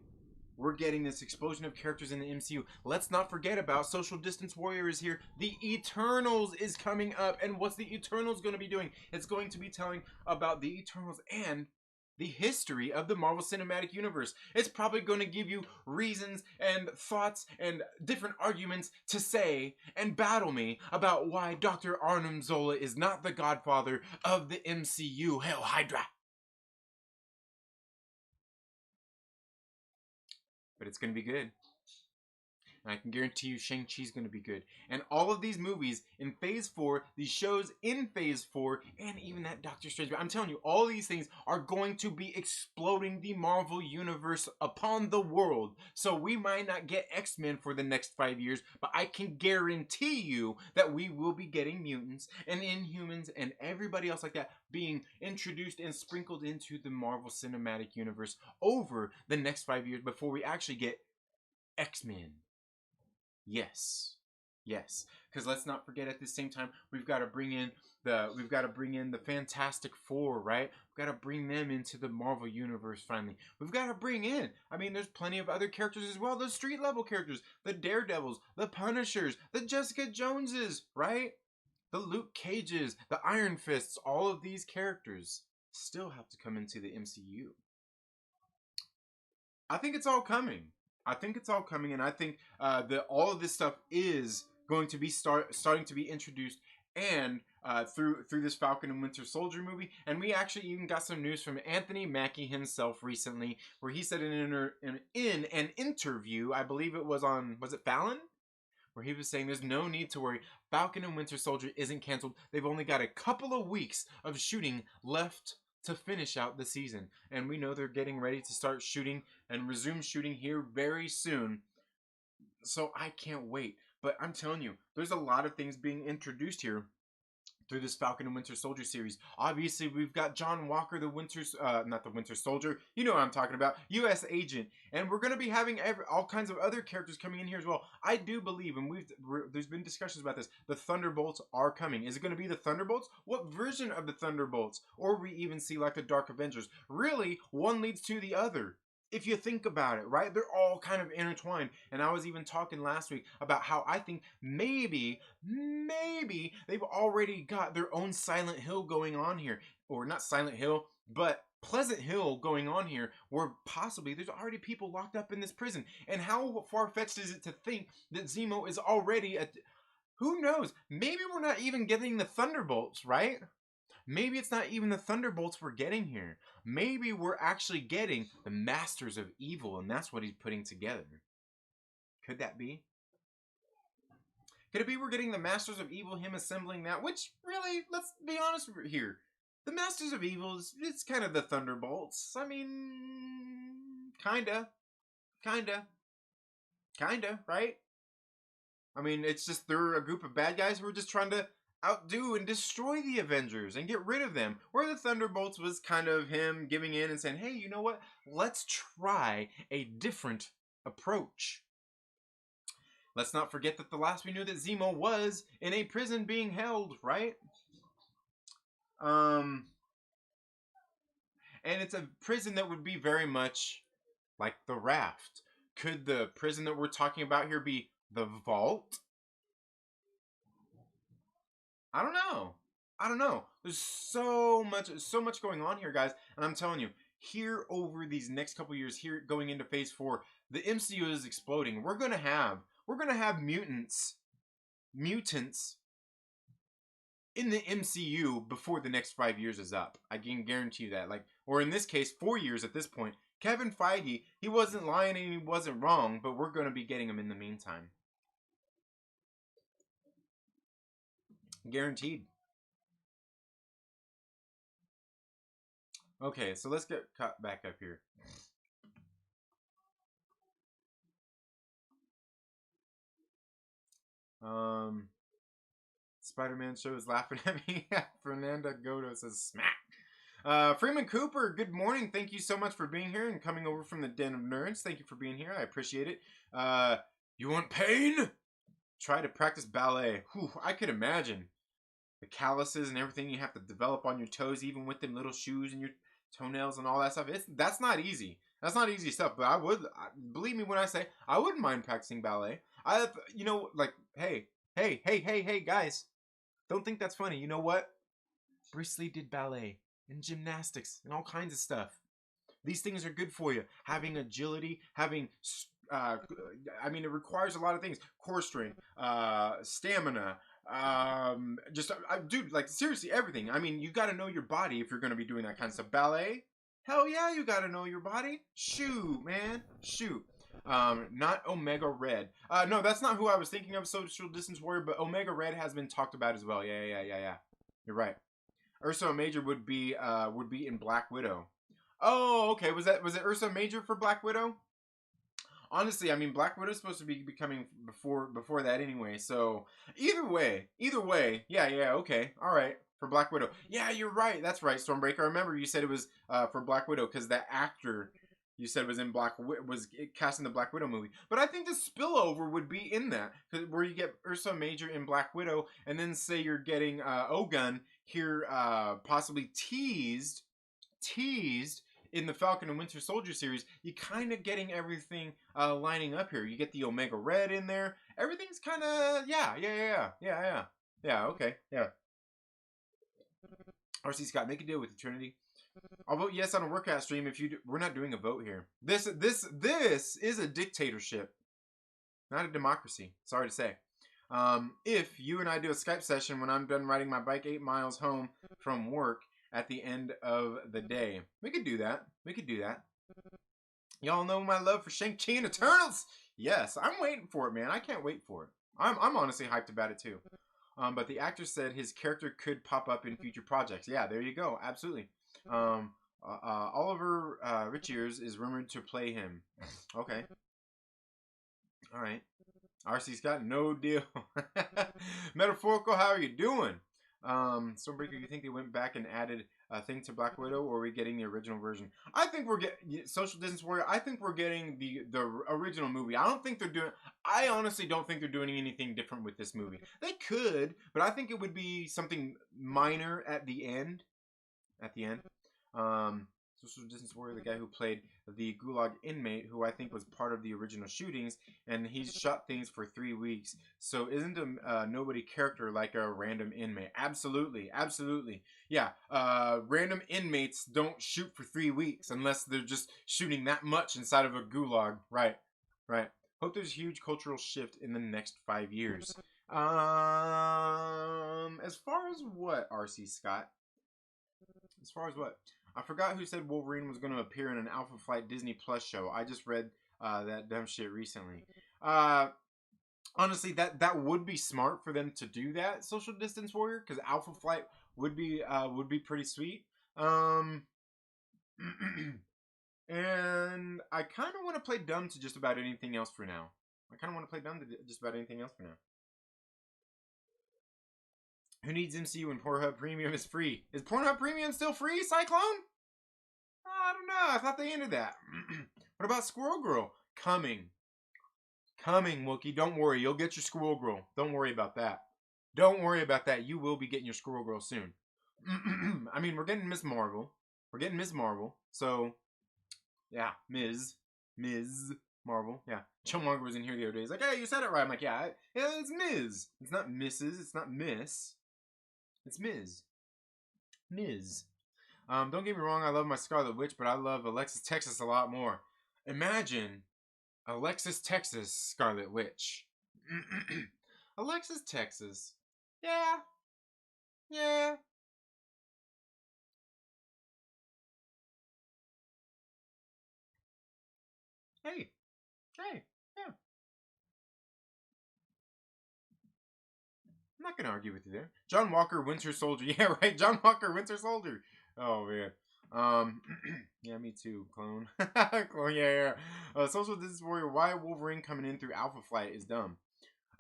A: We're getting this explosion of characters in the MCU. Let's not forget about Social Distance Warrior is here. The Eternals is coming up. And what's the Eternals going to be doing? It's going to be telling about the Eternals and the history of the Marvel Cinematic Universe. It's probably going to give you reasons and thoughts and different arguments to say and battle me about why Dr. Arnim Zola is not the godfather of the MCU. Hail Hydra! But it's going to be good. And I can guarantee you Shang-Chi's going to be good. And all of these movies in Phase 4, these shows in Phase 4, and even that Doctor Strange. I'm telling you, all these things are going to be exploding the Marvel Universe upon the world. So we might not get X-Men for the next 5 years, but I can guarantee you that we will be getting mutants and Inhumans and everybody else like that being introduced and sprinkled into the Marvel Cinematic Universe over the next 5 years before we actually get X-Men. Yes, because let's not forget at the same time we've got to bring in the Fantastic Four, right? We've got to bring them into the Marvel Universe finally. We've got to bring in, I mean, there's plenty of other characters as well, the street level characters, the Daredevils, the Punishers, the Jessica Joneses, right? The Luke Cages, the Iron Fists, all of these characters still have to come into the MCU. I think it's all coming. And I think that all of this stuff is going to be starting to be introduced, and through this Falcon and Winter Soldier movie. And we actually even got some news from Anthony Mackie himself recently, where he said in an interview, I believe it was it Fallon? Where he was saying there's no need to worry. Falcon and Winter Soldier isn't canceled. They've only got a couple of weeks of shooting left to finish out the season. And we know they're getting ready to start shooting and resume shooting here very soon. So I can't wait. But I'm telling you, there's a lot of things being introduced here through this Falcon and Winter Soldier series. Obviously, we've got John Walker, not the Winter Soldier, you know what I'm talking about, U.S. Agent, and we're going to be having all kinds of other characters coming in here as well. I do believe, and there's been discussions about this, the Thunderbolts are coming. Is it going to be the Thunderbolts? What version of the Thunderbolts? Or we even see like the Dark Avengers? Really, one leads to the other. If you think about it, right? They're all kind of intertwined. And I was even talking last week about how I think maybe they've already got their own Silent Hill going on here. Or not Silent Hill, but Pleasant Hill going on here, where possibly there's already people locked up in this prison. And how far-fetched is it to think that Zemo is already who knows? Maybe we're not even getting the Thunderbolts, right? Maybe it's not even the Thunderbolts we're getting here. Maybe we're actually getting the Masters of Evil, and that's what he's putting together. Could that be? Could it be we're getting the Masters of Evil, him assembling that? Which, really, let's be honest here. The Masters of Evil, it's kind of the Thunderbolts. I mean, kinda, right? I mean, it's just they're a group of bad guys who are just trying to outdo and destroy the Avengers and get rid of them. Where the Thunderbolts was kind of him giving in and saying, hey, you know what? Let's try a different approach. Let's not forget that the last we knew that Zemo was in a prison being held, right? And it's a prison that would be very much like the Raft. Could the prison that we're talking about here be the Vault? I don't know. There's so much going on here, guys. And I'm telling you, here over these next couple years, here going into Phase 4, the MCU is exploding. We're gonna have mutants in the MCU before the next 5 years is up. I can guarantee you that. Or in this case, 4 years at this point. Kevin Feige, he wasn't lying and he wasn't wrong, but we're gonna be getting him in the meantime. Guaranteed. Okay, so let's get caught back up here. Spider-Man show is laughing at me. Fernanda Godo says smack. Freeman Cooper, good morning. Thank you so much for being here and coming over from the Den of Nerds. Thank you for being here. I appreciate it. You want pain? Try to practice ballet. Whew, I could imagine. The calluses and everything you have to develop on your toes, even with them little shoes and your toenails and all that stuff. That's not easy. That's not easy stuff. But believe me when I say I wouldn't mind practicing ballet. Hey, guys, don't think that's funny. You know what? Bruce Lee did ballet and gymnastics and all kinds of stuff. These things are good for you. Having agility, having I mean, it requires a lot of things: core strength, stamina, dude, like seriously, everything. I mean, you got to know your body if you're going to be doing that kind of stuff. Ballet, hell yeah, you got to know your body. Shoot, man, shoot. Not Omega Red. No, that's not who I was thinking of. Social Distance Warrior, but Omega Red has been talked about as well. Yeah. You're right. Ursa Major would be in Black Widow. Oh, okay. Was it Ursa Major for Black Widow? Honestly, I mean, Black Widow's supposed to be becoming before that anyway. So either way, yeah, okay, all right, for Black Widow. Yeah, you're right. That's right, Stormbreaker. I remember you said it was for Black Widow because that actor you said was in was cast in the Black Widow movie. But I think the spillover would be in that where you get Ursa Major in Black Widow, and then say you're getting Ogun here, possibly teased in the Falcon and Winter Soldier series. You kind of getting everything lining up here. You get the Omega Red in there. Everything's kind of yeah. Okay, yeah. RC Scott, make a deal with you, Trinity. I'll vote yes on a workout stream if you do. We're not doing a vote here. This is a dictatorship, not a democracy. Sorry to say. If you and I do a Skype session when I'm done riding my bike 8 miles home from work at the end of the day, we could do that. Y'all know my love for Shang-Chi and Eternals. Yes, I'm waiting for it, man. I can't wait for it. I'm honestly hyped about it too. But the actor said his character could pop up in future projects. Yeah, there you go. Absolutely. Oliver Richiers is rumored to play him. Okay. All right. RC's got no deal. Metaphorical, how are you doing? Stormbreaker, you think they went back and added a thing to Black Widow, or are we getting the original version? I think we're getting Social Distance Warrior. I think we're getting the original movie. I honestly don't think they're doing anything different with this movie. They could, but I think it would be something minor at the end. Social Distance Warrior, the guy who played the Gulag inmate, who I think was part of the original shootings, and he's shot things for 3 weeks. So isn't a nobody character like a random inmate? Absolutely. Yeah, random inmates don't shoot for 3 weeks unless they're just shooting that much inside of a gulag. Right. Hope there's a huge cultural shift in the next 5 years. As far as what, RC Scott? As far as what? I forgot who said Wolverine was going to appear in an Alpha Flight Disney Plus show. I just read that dumb shit recently. Honestly, that would be smart for them to do that, Social Distance Warrior, because Alpha Flight would be pretty sweet. And I kind of want to play dumb to just about anything else for now. Who needs MCU when Pornhub Premium is free? Is Pornhub Premium still free, Cyclone? I don't know. I thought they ended that. What about Squirrel Girl? Coming, Wookie. Don't worry. You'll get your Squirrel Girl. Don't worry about that. You will be getting your Squirrel Girl soon. I mean, we're getting Miss Marvel. So, yeah, Ms. Marvel. Yeah. Chillmonger was in here the other day. He's like, hey, you said it right. I'm like, yeah, it's Ms. It's not Mrs. It's not Miss. It's Ms. Don't get me wrong, I love my Scarlet Witch, but I love Alexis Texas a lot more. Imagine Alexis Texas Scarlet Witch. Alexis Texas. Yeah. Hey. Yeah. I'm not gonna argue with you there. John Walker, Winter Soldier. Yeah, right. John Walker, Winter Soldier. Oh man. Yeah, me too, clone. Clone, yeah. Social Distance Warrior. Why Wolverine coming in through Alpha Flight is dumb.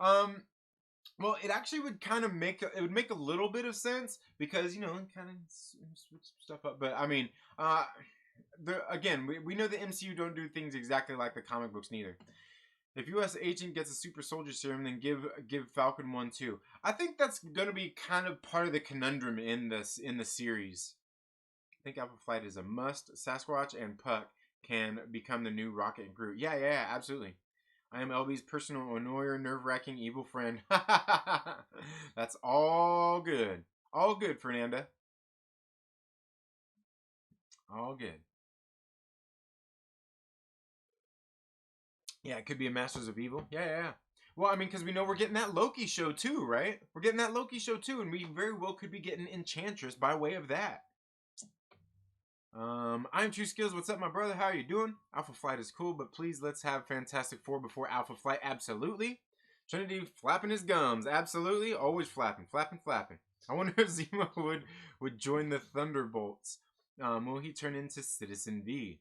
A: Well, it actually would kind of make a little bit of sense because kind of switch stuff up. But I mean, again, we know the MCU don't do things exactly like the comic books neither. If U.S. Agent gets a super soldier serum, then give Falcon one too. I think that's gonna be kind of part of the conundrum in the series. I think Alpha Flight is a must. Sasquatch and Puck can become the new Rocket and Groot. Yeah, absolutely. I am LB's personal annoyer, nerve-wracking, evil friend. That's all good. All good, Fernanda. All good. Yeah, it could be a Masters of Evil. Yeah, yeah, yeah. Well, I mean, because we know we're getting that Loki show too, right? We're getting that Loki show too, and we very well could be getting Enchantress by way of that. I'm True Skills. What's up, my brother? How are you doing? Alpha Flight is cool, but please let's have Fantastic Four before Alpha Flight. Absolutely. Trinity flapping his gums. Absolutely. Always flapping, flapping, flapping. I wonder if Zemo would join the Thunderbolts. Will he turn into Citizen V?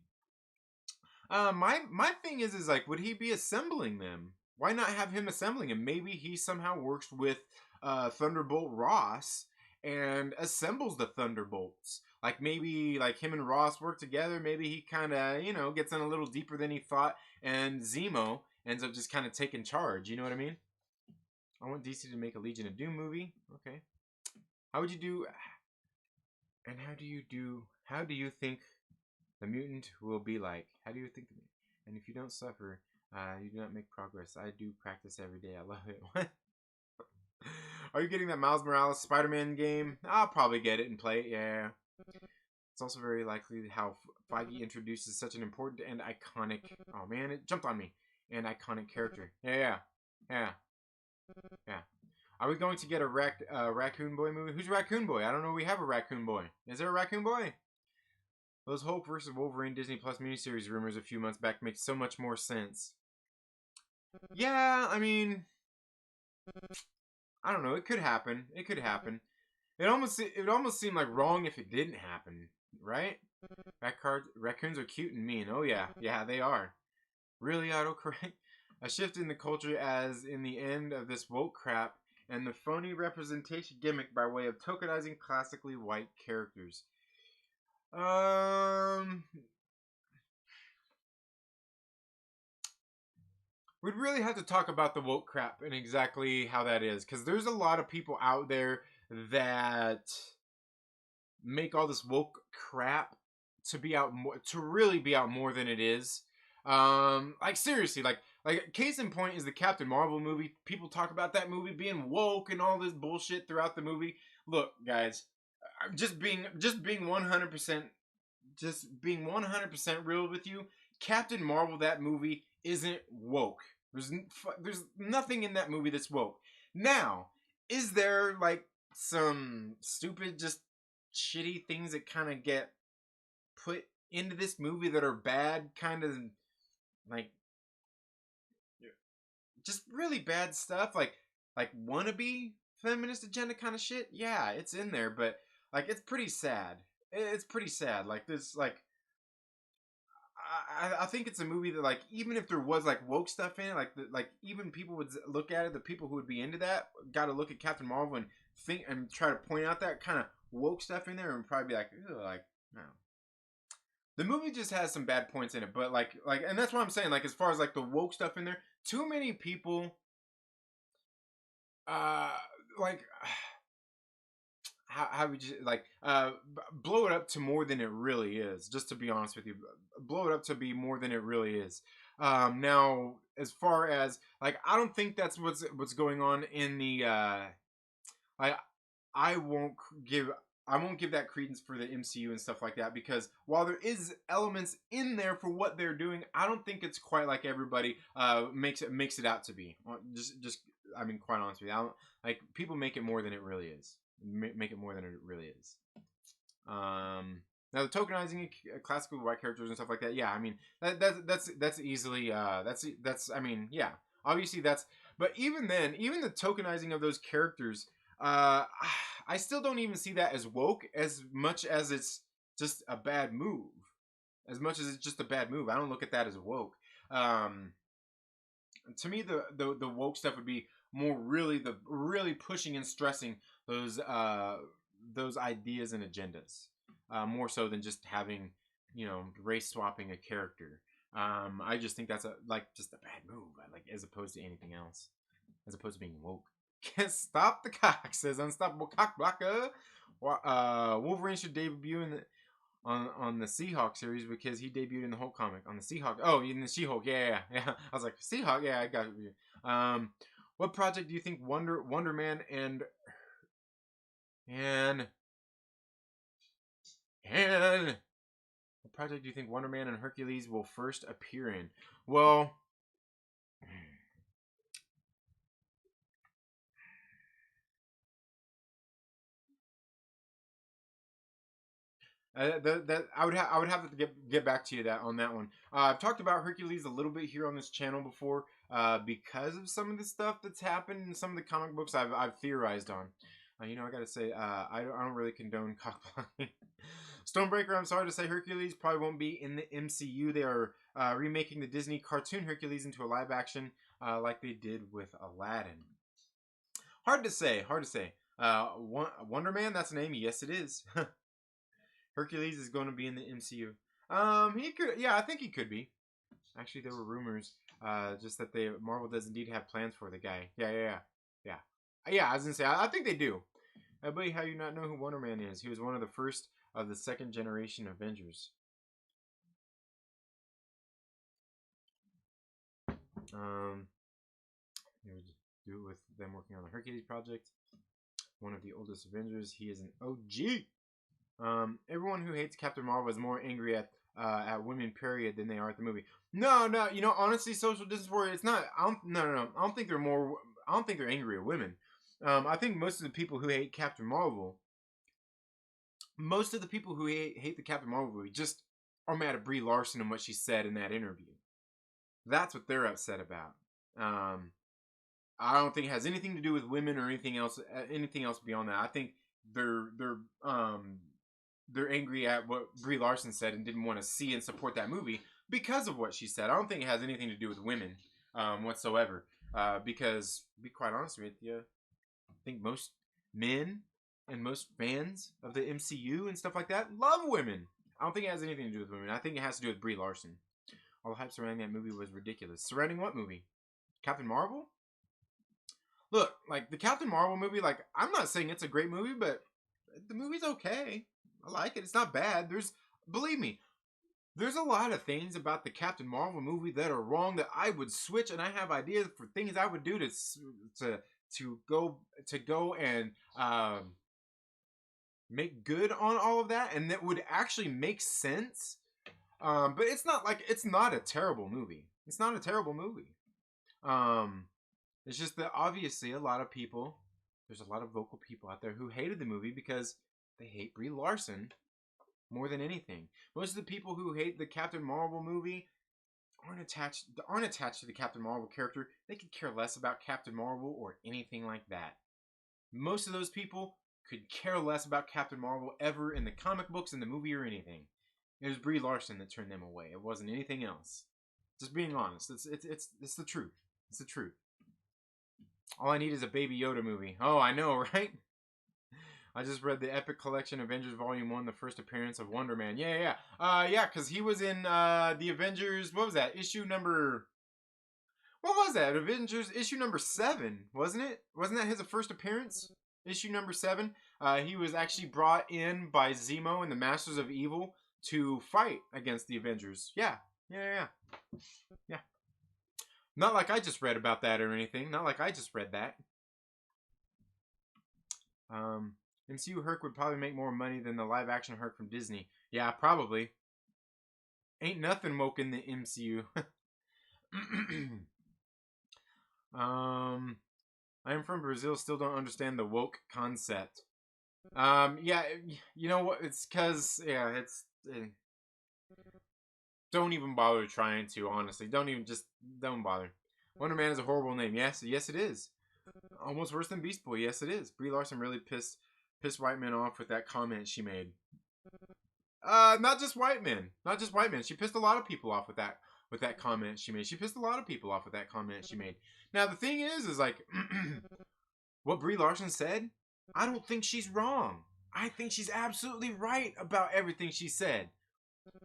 A: My thing is like, would he be assembling them? Why not have him assembling them? Maybe he somehow works with Thunderbolt Ross and assembles the Thunderbolts. Like maybe like him and Ross work together. Maybe he kind of gets in a little deeper than he thought, and Zemo ends up just kind of taking charge. You know what I mean? I want DC to make a Legion of Doom movie. Okay. How would you do? And How do you think the mutant will be like? How do you think? And if you don't suffer, you do not make progress. I do practice every day. I love it. What? Are you getting that Miles Morales Spider-Man game? I'll probably get it and play it. Yeah. It's also very likely how Feige introduces such an important and iconic. Oh man, it jumped on me. An iconic character. Yeah. Are we going to get a Raccoon Boy movie? Who's Raccoon Boy? I don't know. We have a Raccoon Boy. Is there a Raccoon Boy? Those Hulk vs. Wolverine Disney Plus miniseries rumors a few months back make so much more sense. Yeah, I mean, I don't know. It could happen. It could happen. It almost seemed like wrong if it didn't happen, right? Raccoons are cute and mean. Oh yeah, they are. Really autocorrect. A shift in the culture as in the end of this woke crap and the phony representation gimmick by way of tokenizing classically white characters. We'd really have to talk about the woke crap and exactly how that is, because there's a lot of people out there that make all this woke crap to be out more, to really be out more than it is. Like seriously, like case in point is the Captain Marvel movie. People talk about that movie being woke and all this bullshit throughout the movie. Look, guys, just being 100%, just being 100% real with you. Captain Marvel, that movie isn't woke. There's nothing in that movie that's woke. Now, is there like some stupid, just shitty things that kind of get put into this movie that are bad, kind of like just really bad stuff, like wannabe feminist agenda kind of shit? Yeah, it's in there, but like it's pretty sad. It's pretty sad. Like this, like I think it's a movie that like even if there was like woke stuff in it, like even people would look at it. The people who would be into that got to look at Captain Marvel and think and try to point out that kind of woke stuff in there and probably be like, no. The movie just has some bad points in it, but like, and that's what I'm saying. Like, as far as like the woke stuff in there, too many people, uh, like, how would you like, blow it up to more than it really is. Just to be honest with you, blow it up to be more than it really is. Now, as far as like, I don't think that's what's going on in the. I I won't give I won't give that credence for the MCU and stuff like that, because while there is elements in there for what they're doing, I don't think it's quite like everybody makes it out to be. Just I mean, quite honest with you, I don't, like people make it more than it really is. Make it more than it really is. Now the tokenizing classical white characters and stuff like that, yeah, I mean that's easily that's I mean yeah, obviously that's, but even then, even the tokenizing of those characters, I still don't even see that as woke as much as it's just a bad move. As much as it's just a bad move, I don't look at that as woke. To me, the woke stuff would be more really pushing and stressing those ideas and agendas, more so than just having race swapping a character. I just think that's just a bad move, like as opposed to anything else, as opposed to being woke. Can't stop the cock, says Unstoppable Cock Blocker. Wolverine should debut on the Seahawk series because he debuted in the Hulk comic on the Seahawk. Oh, in the She-Hulk, yeah. I was like, Seahawk, yeah, I got it. What project do you think Wonder Man and what project do you think Wonder Man and Hercules will first appear in? Well,
B: I would have to get back to you that on that one. I've talked about Hercules a little bit here on this channel before, because of some of the stuff that's happened in some of the comic books I've theorized on. You know, I gotta say, I don't really condone cock blocking. Stonebreaker, I'm sorry to say, Hercules probably won't be in the MCU. They are remaking the Disney cartoon Hercules into a live action, like they did with Aladdin. Hard to say. Hard to say. Wonder Man, that's a name. Yes, it is. Hercules is going to be in the MCU. He could, yeah, I think he could be. Actually, there were rumors, just that Marvel does indeed have plans for the guy. Yeah. I was gonna say, I think they do. Buddy, how you not know who Wonder Man is? He was one of the first of the second generation Avengers. They would do it with them working on the Hercules project. One of the oldest Avengers. He is an OG. Everyone who hates Captain Marvel is more angry at women, period, than they are at the movie. No, you know, honestly, social distance warrior, it's not. No. I don't think they're more. I don't think they're angry at women. I think most of the people who hate Captain Marvel, most of the people who hate the Captain Marvel movie, just are mad at Brie Larson and what she said in that interview. That's what they're upset about. I don't think it has anything to do with women or anything else. Anything else beyond that. I think they're angry at what Brie Larson said and didn't want to see and support that movie because of what she said. I don't think it has anything to do with women whatsoever. Because, to be quite honest with you, I think most men and most fans of the MCU and stuff like that love women. I don't think it has anything to do with women. I think it has to do with Brie Larson. All the hype surrounding that movie was ridiculous. Surrounding what movie? Captain Marvel? Look, like, the Captain Marvel movie, like, I'm not saying it's a great movie, but the movie's okay. I like it. It's not bad. Believe me, there's a lot of things about the Captain Marvel movie that are wrong that I would switch, and I have ideas for things I would do to go and make good on all of that, and that would actually make sense. But it's not a terrible movie. It's not a terrible movie. It's just that obviously there's a lot of vocal people out there who hated the movie because they hate Brie Larson more than anything. Most of the people who hate the Captain Marvel movie aren't attached to the Captain Marvel character. They could care less about Captain Marvel or anything like that. Most of those people could care less about Captain Marvel ever in the comic books, in the movie, or anything. It was Brie Larson that turned them away. It wasn't anything else. Just being honest. It's the truth. It's the truth. All I need is a Baby Yoda movie. Oh, I know, right? I just read the Epic Collection Avengers Volume 1, the first appearance of Wonder Man. Yeah, because he was in the Avengers, what was that? What was that? Avengers issue number 7, wasn't it? Wasn't that his first appearance? Issue number 7. He was actually brought in by Zemo and the Masters of Evil to fight against the Avengers. Yeah. Not like I just read about that or anything. Not like I just read that. MCU Herc would probably make more money than the live action Herc from Disney. Yeah, probably. Ain't nothing woke in the MCU. I am from Brazil, still don't understand the woke concept. Yeah, you know what? It's because, don't even bother trying to, honestly. Don't bother. Wonder Man is a horrible name. Yes it is. Almost worse than Beast Boy. Yes, it is. Brie Larson really pissed white men off with that comment she made. Not just white men. She pissed a lot of people off with that comment she made. Now, the thing is like, what Brie Larson said, I don't think she's wrong. I think she's absolutely right about everything she said.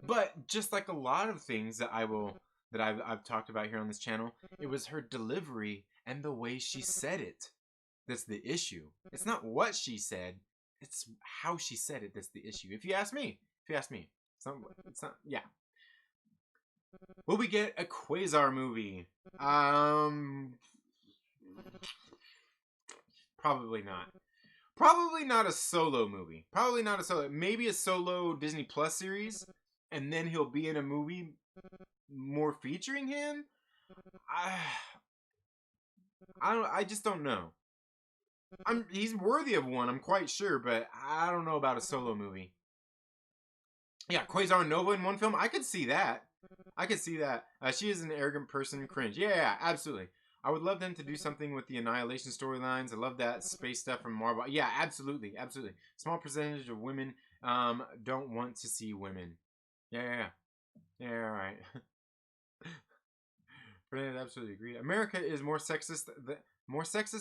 B: But just like a lot of things that I've talked about here on this channel, it was her delivery and the way she said it that's the issue. It's not what she said, it's how she said it that's the issue. If you ask me. It's not, yeah. Will we get a Quasar movie? Probably not. Probably not a solo movie. Maybe a solo Disney Plus series, and then he'll be in a movie more featuring him. I just don't know. He's worthy of one, I'm quite sure, but I don't know about a solo movie. Yeah, Quasar Nova in one film, I could see that. I could see that. She is an arrogant person, cringe. Yeah, absolutely. I would love them to do something with the Annihilation storylines. I love that space stuff from Marvel. Yeah, absolutely, absolutely. Small percentage of women don't want to see women. Yeah, all right. Brilliant, absolutely agree. America is more sexist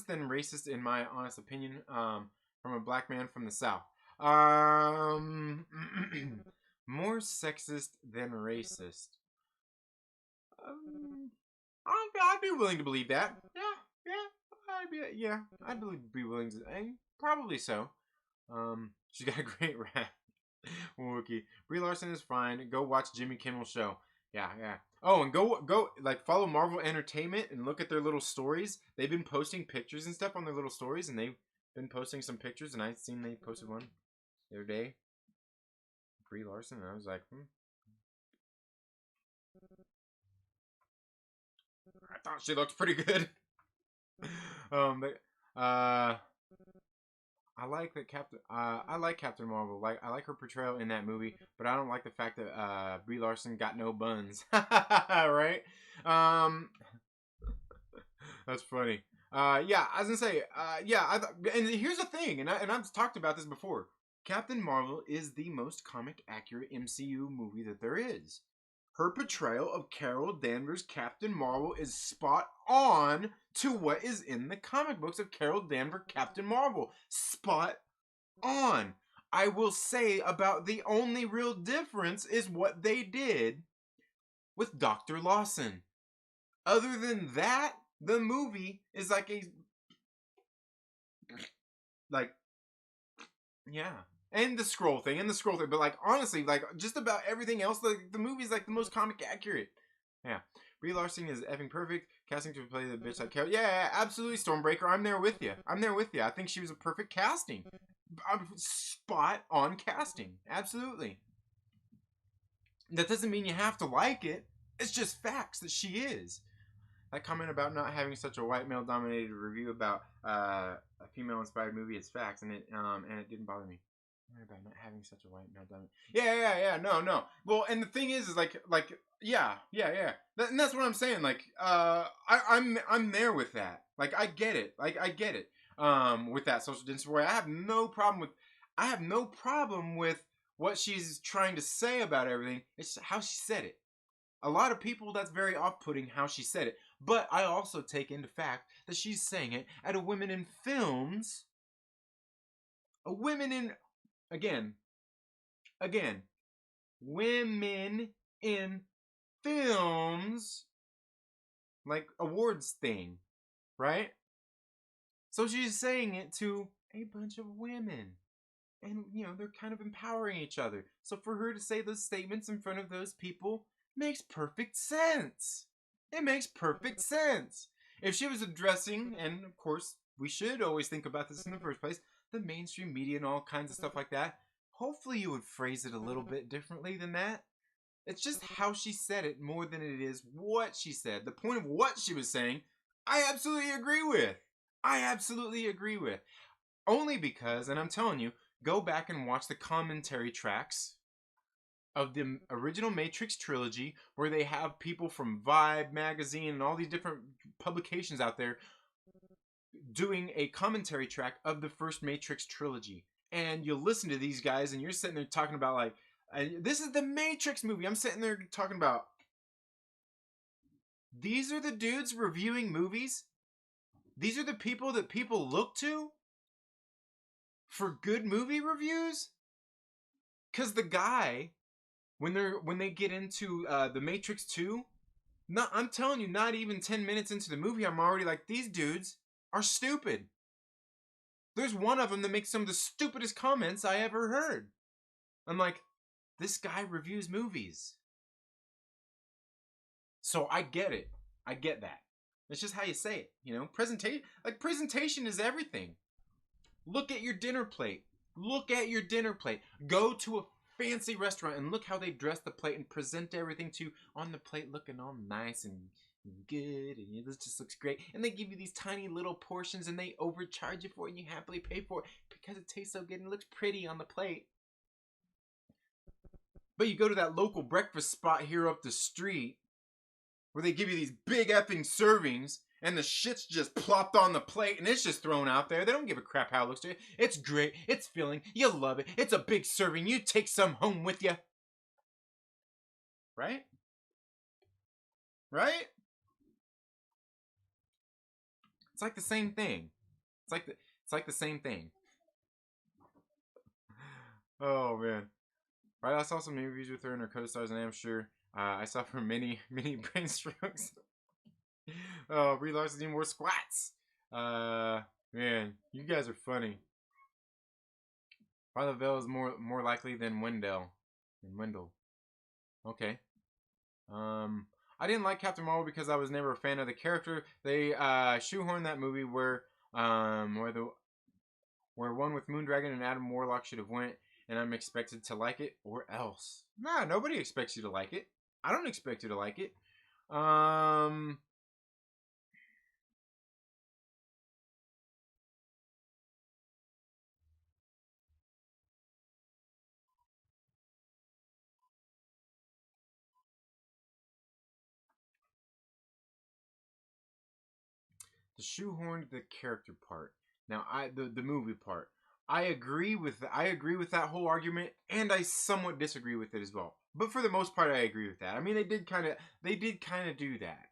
B: than racist, in my honest opinion. From a black man from the South. More sexist than racist. I'd be willing to believe that. I'd be willing to. Probably so. She's got a great rap. Wookie. Brie Larson is fine. Go watch Jimmy Kimmel's show. Yeah. Oh, and go like follow Marvel Entertainment and look at their little stories. They've been posting pictures and stuff on their little stories, and they've been posting some pictures. And I've seen they posted one the other day. Brie Larson, and I was like, I thought she looked pretty good. But I like that I like Captain Marvel. Like I like her portrayal in that movie, but I don't like the fact that Brie Larson got no buns. Right? That's funny. Yeah, I was gonna say, yeah, and here's the thing, and I've talked about this before. Captain Marvel is the most comic accurate MCU movie that there is. Her portrayal of Carol Danvers' Captain Marvel is spot on to what is in the comic books of Carol Danvers' Captain Marvel. Spot on. I will say about the only real difference is what they did with Dr. Lawson. Other than that, the movie is like yeah. And the scroll thing, but like honestly, like just about everything else, like the movie's like the most comic accurate. Yeah. Brie Larson is effing perfect. Casting to play the bitch like Carol. Yeah, absolutely, Stormbreaker. I'm there with you. I think she was a perfect casting. Spot on casting. Absolutely. That doesn't mean you have to like it. It's just facts that she is. That comment about not having such a white male dominated review about a female inspired movie is facts, and it didn't bother me. About not having such a white male dominant. Yeah. No. Well, and the thing is like yeah. And that's what I'm saying. Like, I'm there with that. Like, I get it. With that social distance where I have no problem with what she's trying to say about everything. It's how she said it. A lot of people, that's very off-putting how she said it. But I also take into fact that she's saying it at a women in films. Again, women in films, like awards thing, right? So she's saying it to a bunch of women. And, they're kind of empowering each other. So for her to say those statements in front of those people makes perfect sense. It makes perfect sense. If she was addressing, and of course, we should always think about this in the first place, the mainstream media and all kinds of stuff like that, hopefully you would phrase it a little bit differently than that. It's just how she said it more than it is what she said. The point of what she was saying, I absolutely agree with. Only because, and I'm telling you, go back and watch the commentary tracks of the original Matrix trilogy, where they have people from Vibe magazine and all these different publications out there doing a commentary track of the first Matrix trilogy. And you'll listen to these guys and you're sitting there talking about like, this is the Matrix movie. I'm sitting there talking about, these are the dudes reviewing movies? These are the people that people look to for good movie reviews? Because the guy, when they get into the Matrix 2, I'm telling you, not even 10 minutes into the movie, I'm already like, these dudes are stupid. There's one of them that makes some of the stupidest comments I ever heard. I'm like, this guy reviews movies. So I get it. I get that. It's just how you say it, presentation is everything. Look at your dinner plate. Go to a fancy restaurant and look how they dress the plate and present everything to you on the plate, looking all nice and good, and this just looks great. And they give you these tiny little portions, and they overcharge you for it, and you happily pay for it because it tastes so good and looks pretty on the plate. But you go to that local breakfast spot here up the street, where they give you these big effing servings, and the shit's just plopped on the plate, and it's just thrown out there. They don't give a crap how it looks to you. It's great. It's filling. You love it. It's a big serving. You take some home with you. Right? Right? It's like the same thing. It's like the same thing. Oh man. Right, I saw some interviews with her and her co-stars, and I'm sure I suffer many brain strokes. Oh, Brie Larson need more squats. Man, you guys are funny. Father Vale is more likely than Wendell. Okay. I didn't like Captain Marvel because I was never a fan of the character. They shoehorned that movie where one with Moondragon and Adam Warlock should have went, and I'm expected to like it, or else. Nah, nobody expects you to like it. I don't expect you to like it. The shoehorned the character part. Now, the movie part. I agree with that whole argument, and I somewhat disagree with it as well. But for the most part, I agree with that. I mean, they did kind of do that.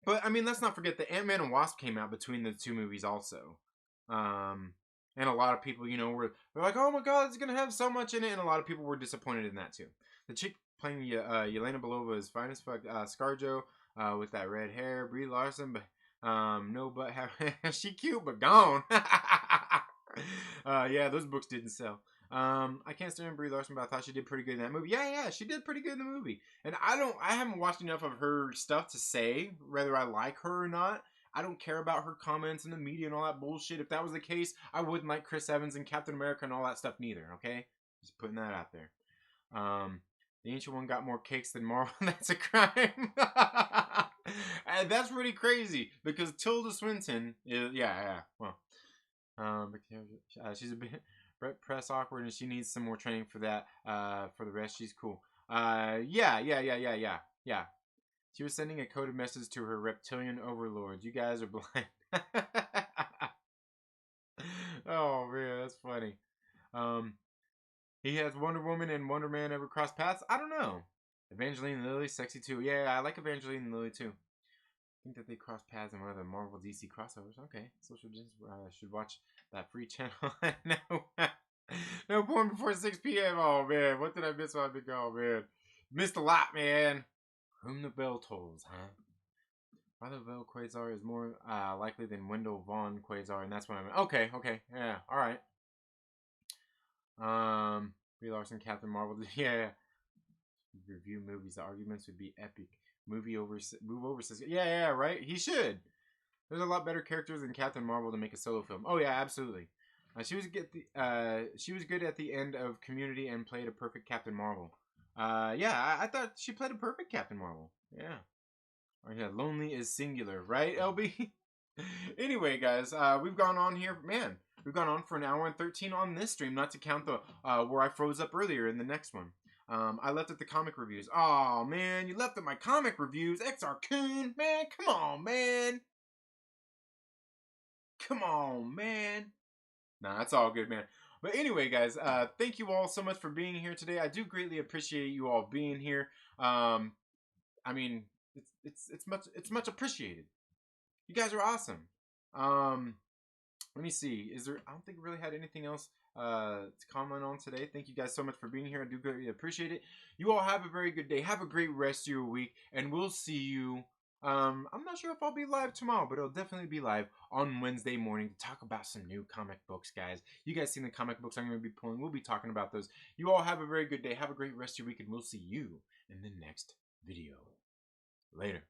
B: But I mean, let's not forget that Ant-Man and Wasp came out between the two movies also. And a lot of people, they're like, oh my god, it's gonna have so much in it, and a lot of people were disappointed in that too. The chick playing Yelena Belova is fine as fuck. ScarJo with that red hair, Brie Larson, but no butt hair. She cute but gone. Yeah, those books didn't sell. I can't stand Brie Larson, but I thought she did pretty good in that movie. Yeah, she did pretty good in the movie. And I haven't watched enough of her stuff to say whether I like her or not. I don't care about her comments in the media and all that bullshit. If that was the case, I wouldn't like Chris Evans and Captain America and all that stuff neither, okay? Just putting that out there. The Ancient One got more cakes than Marvel. That's a crime. And that's pretty crazy because Tilda Swinton is, well, she's a bit press awkward and she needs some more training for that. For the rest, she's cool. Yeah. She was sending a coded message to her reptilian overlords. You guys are blind. Oh man, that's funny. He has Wonder Woman and Wonder Man ever crossed paths? I don't know. Evangeline Lilly, sexy too. Yeah, I like Evangeline Lilly too. I think that they crossed paths in one of the Marvel DC crossovers. Okay, social should watch that free channel. No porn before 6 p.m. Oh man, what did I miss while I been gone, man? Missed a lot, man. Whom the bell tolls, huh? Father Vale Quasar is more likely than Wendell Vaughn Quasar, and that's what I meant. Okay, yeah, all right. Brie Larson, Captain Marvel. Yeah. Review movies. The arguments would be epic. Move over. Yeah, right. He should. There's a lot better characters than Captain Marvel to make a solo film. Oh yeah, absolutely. She was good at the end of Community and played a perfect Captain Marvel. I thought she played a perfect Captain Marvel. Yeah. Oh yeah, lonely is singular, right, LB? Anyway, guys, we've gone on here, man. We've gone on for an hour and 13 on this stream, not to count the where I froze up earlier in the next one. I left at the comic reviews. Oh man, you left at my comic reviews, XR Coon, man. Come on, man. Nah, that's all good, man. But anyway, guys, thank you all so much for being here today. I do greatly appreciate you all being here. I mean, it's much appreciated. You guys are awesome. Let me see. I don't think we really had anything else to comment on today. Thank you guys so much for being here. I do greatly appreciate it. You all have a very good day. Have a great rest of your week, and we'll see you. I'm not sure if I'll be live tomorrow, but it'll definitely be live on Wednesday morning to talk about some new comic books, guys. You guys seen the comic books I'm going to be pulling. We'll be talking about those. You all have a very good day. Have a great rest of your week, and we'll see you in the next video. Later.